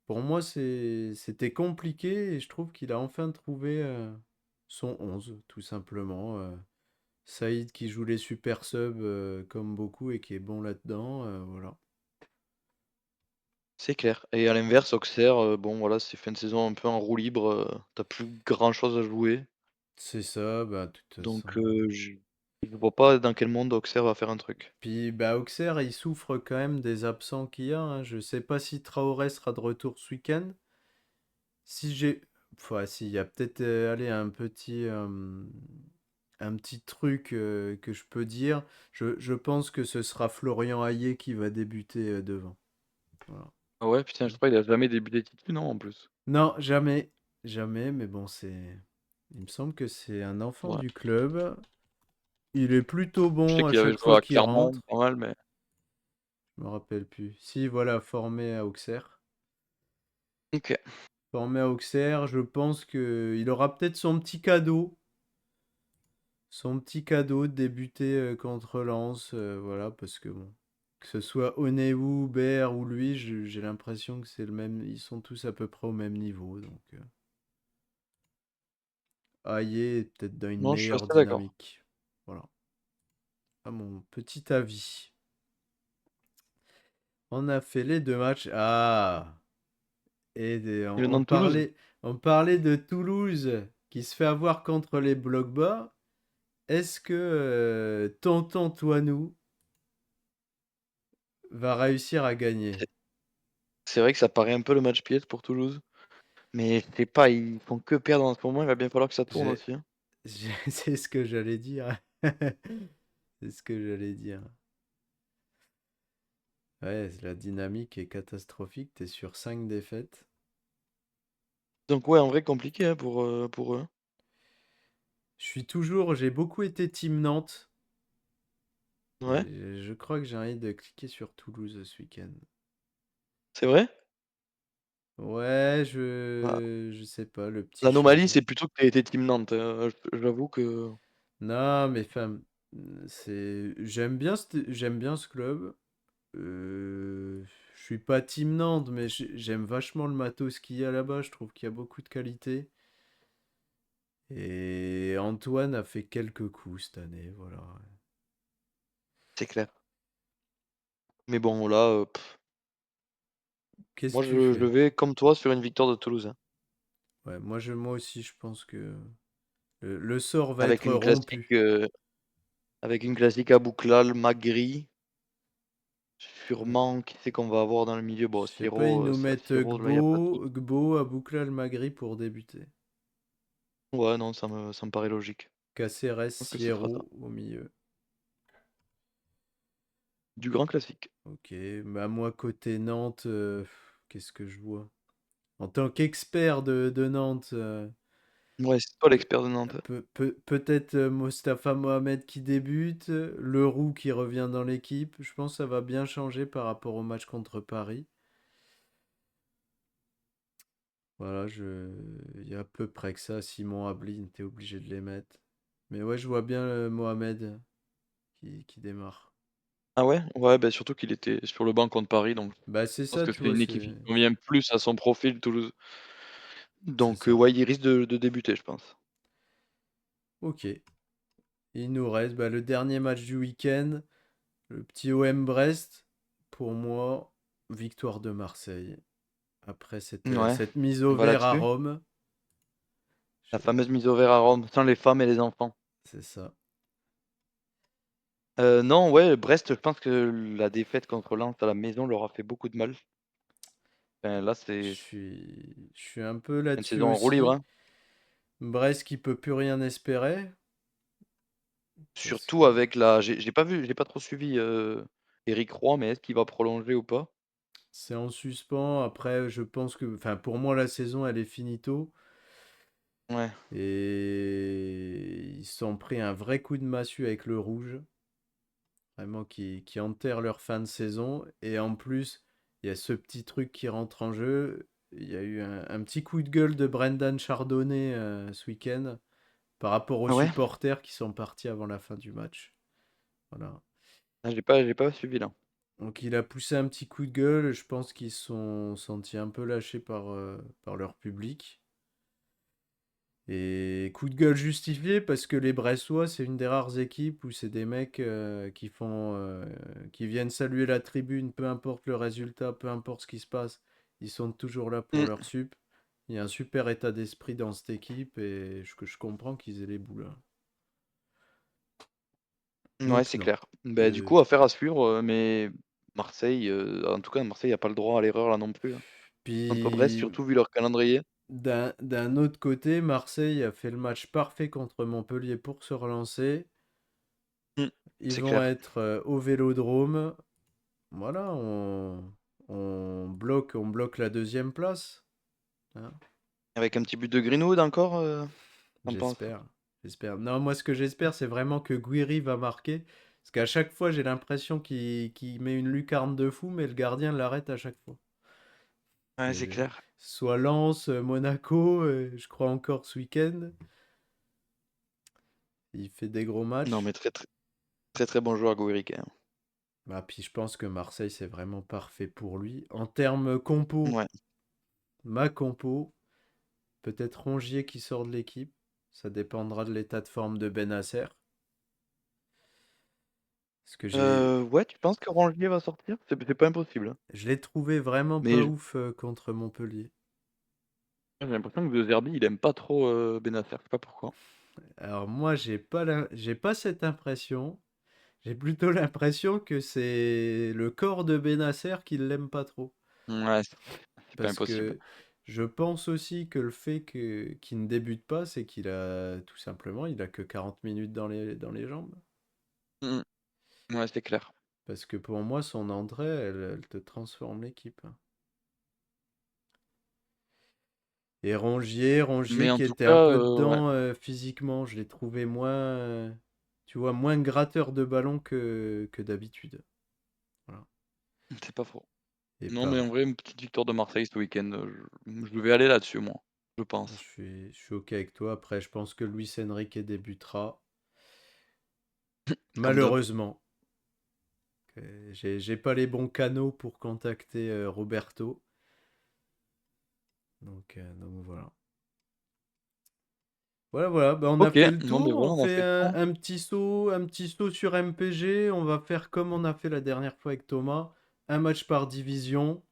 Pour moi, c'était compliqué et je trouve qu'il a enfin trouvé son 11 tout simplement. Saïd qui joue les super subs comme beaucoup et qui est bon là-dedans. Voilà. C'est clair. Et à l'inverse, Auxerre, bon voilà, c'est fin de saison un peu en roue libre, tu plus grand chose à jouer. C'est ça, bah, de toute façon. Donc je vois pas dans quel monde Auxerre va faire un truc. Puis bah, Auxerre, il souffre quand même des absents qu'il y a, hein. Je sais pas si Traoré sera de retour ce week-end. Si j'ai. Enfin, si, il y a peut-être allez, un petit truc que je peux dire. Je pense que ce sera Florian Hayé qui va débuter devant. Voilà. Ah ouais, putain, je crois qu'il a jamais débuté titu, non, en plus? Non, jamais. Jamais, mais bon, c'est. Il me semble que c'est un enfant Ouais. du club. Il est plutôt Je sais bon à qu'il avait chaque joué fois à qu'il Clermont, rentre. pas mal, mais Je me rappelle plus. Si, voilà, formé à Auxerre. OK. Formé à Auxerre, je pense que il aura peut-être son petit cadeau. Son petit cadeau de débuter contre Lens, voilà, parce que bon, que ce soit Oneu, Baer ou lui, j'ai l'impression que c'est le même, ils sont tous à peu près au même niveau, donc Aïe est peut-être dans une Non, je suis meilleure assez d'accord. dynamique. Voilà, à mon petit avis. On a fait les deux matchs. Ah, Et le Nantes-Toulouse? on parlait de Toulouse qui se fait avoir contre les blocs bas. Est-ce que Tonton Toinou va réussir à gagner? C'est vrai que ça paraît un peu le match piège pour Toulouse, mais je sais pas, ils font que perdre en ce moment, il va bien falloir que ça tourne J'ai aussi, hein. C'est ce que j'allais dire. C'est ce que j'allais dire. Ouais, la dynamique est catastrophique. T'es sur 5 défaites. Donc ouais, en vrai compliqué, hein, pour eux, hein. J'ai beaucoup été Team Nantes. Ouais, Et je crois que j'ai envie de cliquer sur Toulouse ce week-end. c'est vrai? Ouais, Bah, je sais pas, le petit l'anomalie, changement. c'est plutôt que tu été team Nantes, j'avoue que Non, mais enfin, j'aime bien ce club. Je suis pas Team Nantes, mais j'aime vachement le matos qu'il y a là-bas. Je trouve qu'il y a beaucoup de qualité. Et Antoine a fait quelques coups cette année, voilà. c'est clair. Mais bon là, Qu'est-ce moi que tu je fais? vais comme toi sur une victoire de Toulouse, hein. Ouais, moi aussi, je pense que le sort va Avec être une classique, rompu. avec une classique à Bouclal, Magri, Ouais. sûrement qui c'est qu'on va avoir dans le milieu? Bon, Je sais pas, ils nous mettent Siro, là, il y a pas de doute. Gbo à Boucla le Magri pour débuter. Ouais, non, ça me paraît logique. Caceres, Je pense que ce sera ça. Sierro au milieu. Du grand classique. Ok, bah moi côté Nantes, qu'est-ce que je vois? En tant qu'expert de Nantes, Ouais, c'est toi Pe- l'expert de Nantes. peut-être Mostafa Mohamed qui débute, Leroux qui revient dans l'équipe. Je pense que ça va bien changer par rapport au match contre Paris. Voilà, il y a à peu près que ça. Simon Ablin, t'es obligé de les mettre. Mais ouais, je vois bien Mohamed qui démarre. Ah ouais? Ouais, bah, surtout qu'il était sur le banc contre Paris, donc je Bah c'est pense ça, que tu c'est vois, une équipe qui c'est convient plus à son profil Toulouse. c'est Donc, ça. ouais, il risque de débuter, je pense. Ok. Il nous reste le dernier match du week-end, le petit OM Brest. Pour moi, victoire de Marseille. Après Ouais, cette mise au on va vert à là-dessus. Rome. La Je- fameuse mise au vert à Rome, sans les femmes et les enfants. C'est ça. Non, ouais, Brest, je pense que la défaite contre Lens à la maison leur a fait beaucoup de mal. Enfin, là, c'est Je suis un peu une là-dessus saison en roue libre, aussi. hein. Brest qui peut plus rien espérer. Parce Surtout que avec la j'ai pas vu, j'ai pas trop suivi, Éric Roy, mais est-ce qu'il va prolonger ou pas? c'est en suspens. Après, je pense que. Enfin, pour moi, la saison, elle est finito. Ouais. Et ils se sont pris un vrai coup de massue avec le rouge. Vraiment, qui enterre leur fin de saison. Et en plus, il y a ce petit truc qui rentre en jeu. Il y a eu un petit coup de gueule de Brendan Chardonnay ce week-end par rapport aux Ah ouais? supporters qui sont partis avant la fin du match. Voilà. Ah, j'ai pas suivi là. Donc il a poussé un petit coup de gueule. Je pense qu'ils se sont sentis un peu lâchés par leur public. Et coup de gueule justifié parce que les Bressois, c'est une des rares équipes où c'est des mecs qui viennent saluer la tribune, peu importe le résultat, peu importe ce qui se passe, ils sont toujours là pour leur Mmh. sup. Il y a un super état d'esprit dans cette équipe et je comprends qu'ils aient les boules, hein. Ouais, Donc c'est non. clair. Bah, du Euh, coup, affaire à suivre, mais Marseille, en tout cas, Marseille a pas le droit à l'erreur là non plus, hein. Contre Brest, Puis surtout vu leur calendrier. d'un autre côté, Marseille a fait le match parfait contre Montpellier pour se relancer. Mmh. Ils C'est vont clair. être au Vélodrome. Voilà, on bloque la deuxième place, hein. Avec un petit but de Greenwood encore, tu penses? J'espère. J'espère. Non, moi, ce que j'espère, c'est vraiment que Guiri va marquer. Parce qu'à chaque fois, j'ai l'impression qu'il met une lucarne de fou, mais le gardien l'arrête à chaque fois. Ouais, c'est Et clair. soit Lens, Monaco, je crois encore ce week-end. Il fait des gros Non, matchs. mais très, très, très, très bon joueur, Gouiri, quand même. Bah, puis je pense que Marseille, c'est vraiment parfait pour lui. En termes compo, Ouais. ma compo, peut-être Rongier qui sort de l'équipe. Ça dépendra de l'état de forme de Benacer. Parce que Ouais, tu penses que Rongier va sortir? C'est pas impossible, hein. je l'ai trouvé vraiment pas Mais ouf contre Montpellier. j'ai l'impression que De Zerbi, il aime pas trop, Benacer, je sais pas pourquoi. Alors moi, j'ai pas cette impression. J'ai plutôt l'impression que c'est le corps de Benacer qui l'aime pas trop. Ouais, c'est pas Parce impossible. que je pense aussi que le fait qu'il ne débute pas, c'est qu'il a tout simplement, il a que 40 minutes dans les jambes. Mmh mh. Ouais, c'est clair. Parce que pour moi, son entrée, elle te transforme l'équipe, hein. Et Mais Rongier en qui tout était un cas, peu ouais, dedans physiquement, je l'ai trouvé moins, tu vois, moins gratteur de ballon que d'habitude. Voilà. c'est pas faux. Et Non, mais en par, vrai, une petite victoire de Marseille ce week-end, je vais aller là-dessus, moi, je pense. je suis OK avec toi. Après, je pense que Luis Enrique débutera. Comme d'hab. Malheureusement. J'ai pas les bons canaux pour contacter Roberto. Donc voilà. Voilà, voilà. Ben, on a OK, fait le non, mais tour. voilà, On on a fait fait le tour. un petit saut sur MPG. On va faire comme on a fait la dernière fois avec Thomas. Un match par division.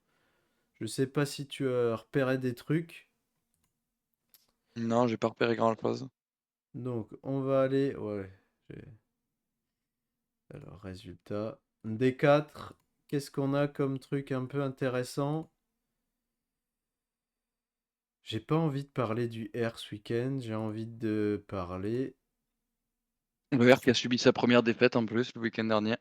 Je sais pas si tu as repéré des trucs. Non, j'ai pas repéré grand-chose. Donc, on va aller. Ouais. Alors, résultat. D4. Qu'est-ce qu'on a comme truc un peu intéressant? J'ai pas envie de parler du R ce week-end, j'ai envie de parler. Le R qui a subi sa première défaite en plus le week-end dernier.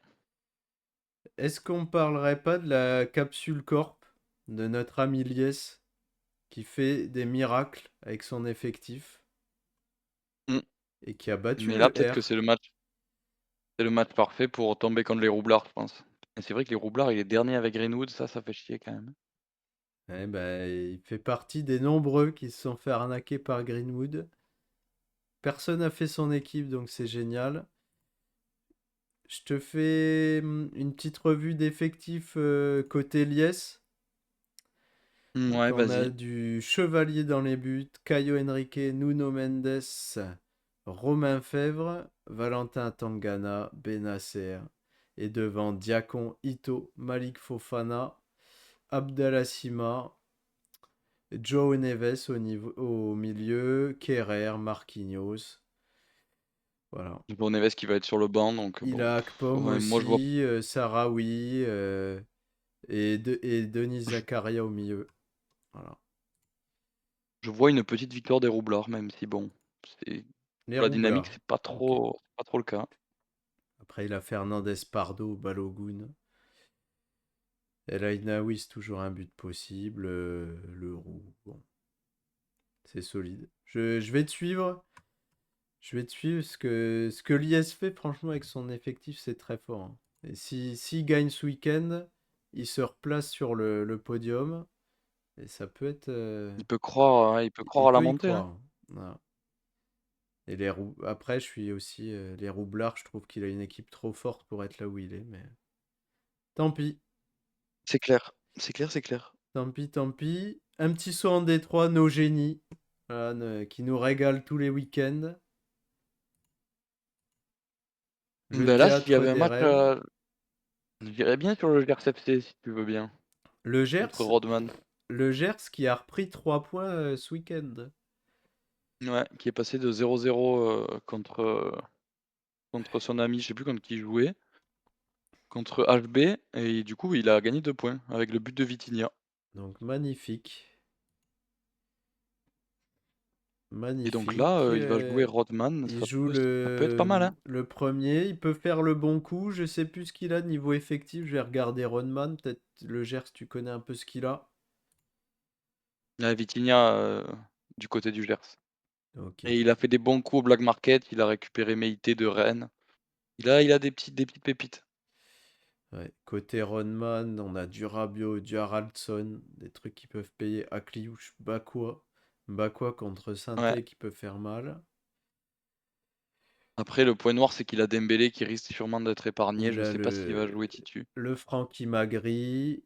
Est-ce qu'on parlerait pas de la capsule Corp de notre ami Lies qui fait des miracles avec son effectif Mmh. et qui a battu Mais là, le peut-être que R? c'est le match parfait pour tomber contre les roublards, je pense. Et c'est vrai que les roublards, il est dernier avec Greenwood, ça fait chier quand même. Eh ben, il fait partie des nombreux qui se sont fait arnaquer par Greenwood. Personne n'a fait son équipe, donc c'est génial. Je te fais une petite revue d'effectifs côté Lies. Donc Ouais, on a vas-y. du Chevalier dans les buts, Caio Henrique, Nuno Mendes, Romain Fèvre, Valentin Tangana, Benacer. Et devant Diacon, Ito, Malik Fofana, Abdallah Sima, Joe Neves au milieu, Kerrer, Marquinhos. Voilà. Bon Neves qui va être sur le banc, donc Il bon, a Akpom ouais, moi je vois aussi, Sarawi et Denis Zakaria au milieu. Voilà. je vois une petite victoire des roublards, même si bon, c'est Les pour la dynamique, roublards. Ok. c'est pas trop le cas. Après, il a Fernandez Pardo, Balogun. El Ainaoui, c'est toujours un but possible. Le roux, bon, c'est solide. Je vais te suivre. Je vais te suivre. Ce que l'IS fait, franchement, avec son effectif, c'est très fort, hein. Et s'il gagne ce week-end, il se replace sur le podium. Et ça peut être. Il peut Il croire à la peut y montée, hein. croire. Voilà. Et après, je suis aussi. Les roublards, je trouve qu'il a une équipe trop forte pour être là où il est. Mais tant pis. C'est clair, c'est clair, c'est clair. Tant pis, tant pis. Un petit saut en Détroit, nos génies, voilà, qui nous régale tous les week-ends. Le Ben là, s'il y théâtre avait un des match, rêves. j'irais bien sur le Gers FC si tu veux bien, Le contre Gers, Rodman. le Gers qui a repris 3 points ce week-end. Ouais, qui est passé de 0-0 contre son ami, je sais plus contre qui il jouait, contre HB, et du coup, il a gagné 2 points avec le but de Vitinha. Donc magnifique. Et donc là, Magnifique. il va jouer Rodman, Il joue ça peut être pas mal, hein. le premier. Il peut faire le bon coup. Je sais plus ce qu'il a de niveau effectif. Je vais regarder Ronman. Peut-être le Gers, tu connais un peu ce qu'il a. Ouais, Vitinha, du côté du Gers. Ok. Et il a fait des bons coups au black market, il a récupéré Meïté de Rennes. Il a des petites pépites. Ouais. Côté Ronman, on a du Rabiot, du Haraldsson, des trucs qui peuvent payer Akliouche, Bakwa. Bakwa contre Ouais. Sainté qui peut faire mal. Après, le point noir, c'est qu'il a Dembélé qui risque sûrement d'être épargné. Il Je a sais pas s'il va jouer titu. le Francky Magri,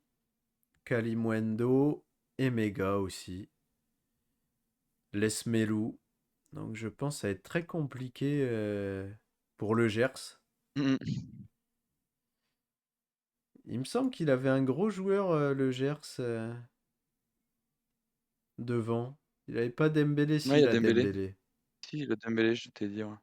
Kalimwendo, Emega aussi. Lesmelou. Donc je pense que ça va être très compliqué pour le Gers. Mmh mh. Il me semble qu'il avait un gros joueur, le Gers, devant. Il avait pas Dembélé, Ouais, il y s'il a a Dembélé. Dembélé. Si, le Dembélé, je t'ai dit, ouais.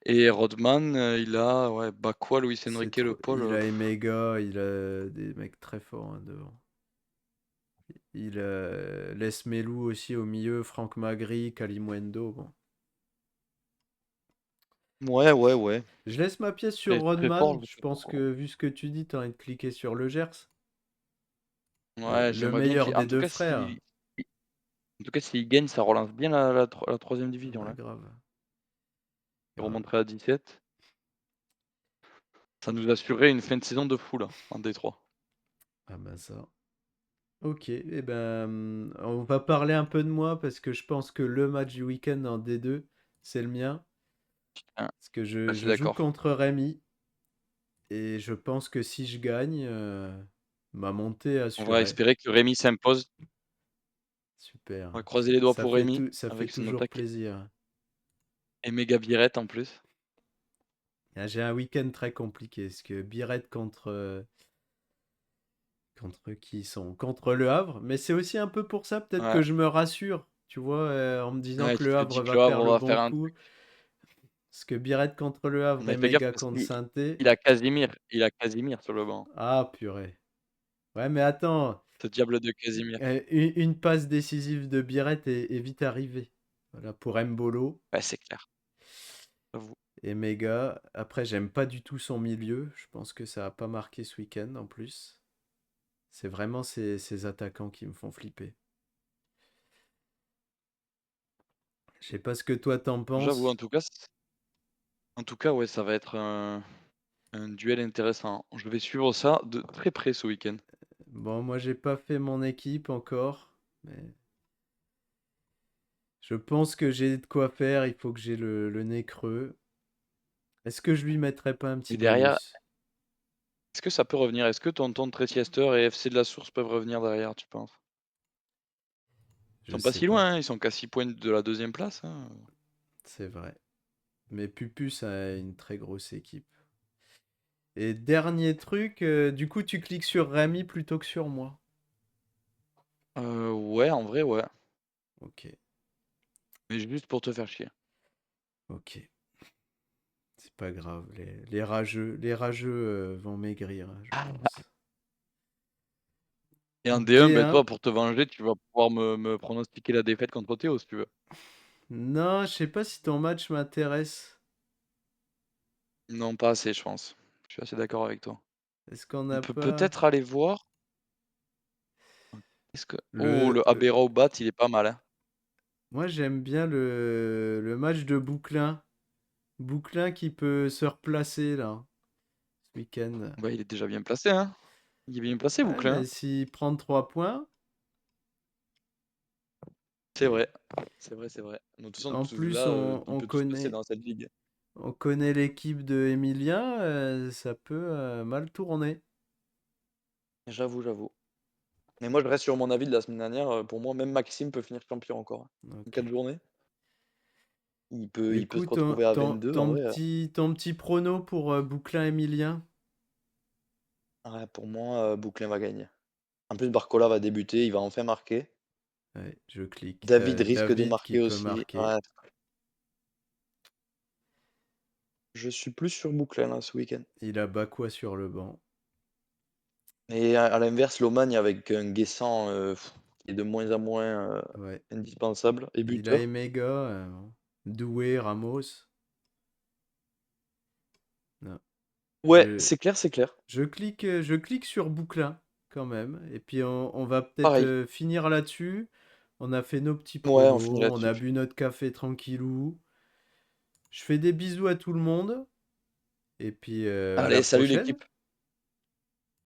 Et Rodman, il a, ouais, Bakwa, Luis C'est Enrique, le trop. Paul, Il a Emega, il a des mecs très forts hein, devant. Il laisse Melou aussi au milieu, Franck Magri, Kalimwendo. Bon. ouais, ouais, ouais. Je laisse ma pièce sur Très, très fort, Rodman. je Je sais pas pense trop. que vu ce que tu dis, t'as envie de cliquer sur le Gers. Ouais, Le j'aimerais bien meilleur qu'il des deux frères. en tout cas, s'il gagne, ça relance bien la 3e division, Ah, là. grave. Il Grave. remonterait à 17. Ça nous assurerait une fin de saison de fou, là, en Détroit. Ah bah ça. Ok, et ben on va parler un peu de moi parce que je pense que le match du week-end en D2, c'est le mien. Hein, Parce que je suis je joue d'accord. contre Rémi. Et je pense que si je gagne, ma montée est On va assurée. espérer que Rémi s'impose. Super. On va croiser les doigts pour Rémi, Ça fait avec son toujours attaque plaisir. et méga virette en plus. Ah, j'ai un week-end très compliqué. Parce que Biret contre qui ils sont? Contre Le Havre. Mais c'est aussi un peu pour ça, peut-être Ouais, que je me rassure. Tu vois, en me disant ouais, que tu Le te Havre dis que va le faire Havre le va bon faire un coup. truc. Parce que Biret contre Le Havre Mais et fais gaffe Méga parce contre qu'il Sainté. il a Casimir sur le banc. Ah, purée. Ouais, mais attends. Ce diable de Casimir. Une passe décisive de Biret est vite arrivée. Voilà, pour Mbolo Ouais, c'est clair, j'avoue. et Mega. Après, j'aime pas du tout son milieu. Je pense que ça a pas marqué ce week-end en plus. C'est vraiment ces attaquants qui me font flipper. Je sais pas ce que toi t'en J'avoue, penses. en tout cas, ouais, ça va être un duel intéressant. Je vais suivre ça de très près ce week-end. Bon, moi j'ai pas fait mon équipe encore, mais je pense que j'ai de quoi faire. Il faut que j'ai le nez creux. Est-ce que je lui mettrais pas un Et petit derrière, bonus? est-ce que ça peut revenir? Est-ce que Tonton Trétiester et FC de la Source peuvent revenir derrière, tu penses? Ils Je sont pas sais si pas. loin, hein, ils sont qu'à 6 points de la deuxième place, hein. C'est vrai. Mais Pupus a une très grosse équipe. Et dernier truc, du coup tu cliques sur Rémi plutôt que sur moi. Ouais, en vrai, ouais. Ok, Mais juste pour te faire chier. ok. C'est pas grave. Les rageux vont maigrir, hein, je pense. Et en D1, ben D1. toi, pour te venger, tu vas pouvoir me pronostiquer la défaite contre Théo, si tu veux. Non, je sais pas si ton match m'intéresse. Non, pas assez, je pense. Je suis assez d'accord avec toi. Est-ce qu'on On n'a peut pas peut-être aller voir. Est-ce que. Oh, le, le Abera au bat, il est pas mal, hein. moi j'aime bien le match de Bouclin. Bouclin qui peut se replacer là ce week-end. Bah, il est déjà bien placé, hein. Il est bien placé, Ouais, Bouclin, mais hein. s'il prend 3 points, C'est et vrai. C'est vrai, c'est vrai. De toute façon, en plus là, il peut tout se passer dans cette ligue. on connaît l'équipe de Emilien, ça peut mal tourner. J'avoue, j'avoue. Mais moi, je reste sur mon avis de la semaine dernière. Pour moi, même Maxime peut finir champion encore, hein. En Ok. 4 journées. Il peut se Écoute, retrouver à 22, en vrai. ton petit prono pour Bouclin Emilien. Ouais, pour moi, Bouclin va gagner. En plus, Barcola va débuter, il va enfin marquer. Ouais, je clique. David risque de David qui marquer peut aussi. marquer. Ouais, je suis plus sur Bouclin là, ce week-end. Il a Bakwa sur le banc. Et à l'inverse, Lomagne avec un Guessant qui est de moins en moins Ouais. indispensable et Il a buteur. Emega, Doué, Ramos. Non. Ouais, c'est clair, c'est clair. Je clique sur Bouclin quand même. Et puis on va peut-être Pareil. finir là-dessus. On a fait nos petits Ouais, on finit pronos, on là-dessus. a bu notre café tranquillou. Je fais des bisous à tout le monde. Et puis à la Allez, salut prochaine. l'équipe.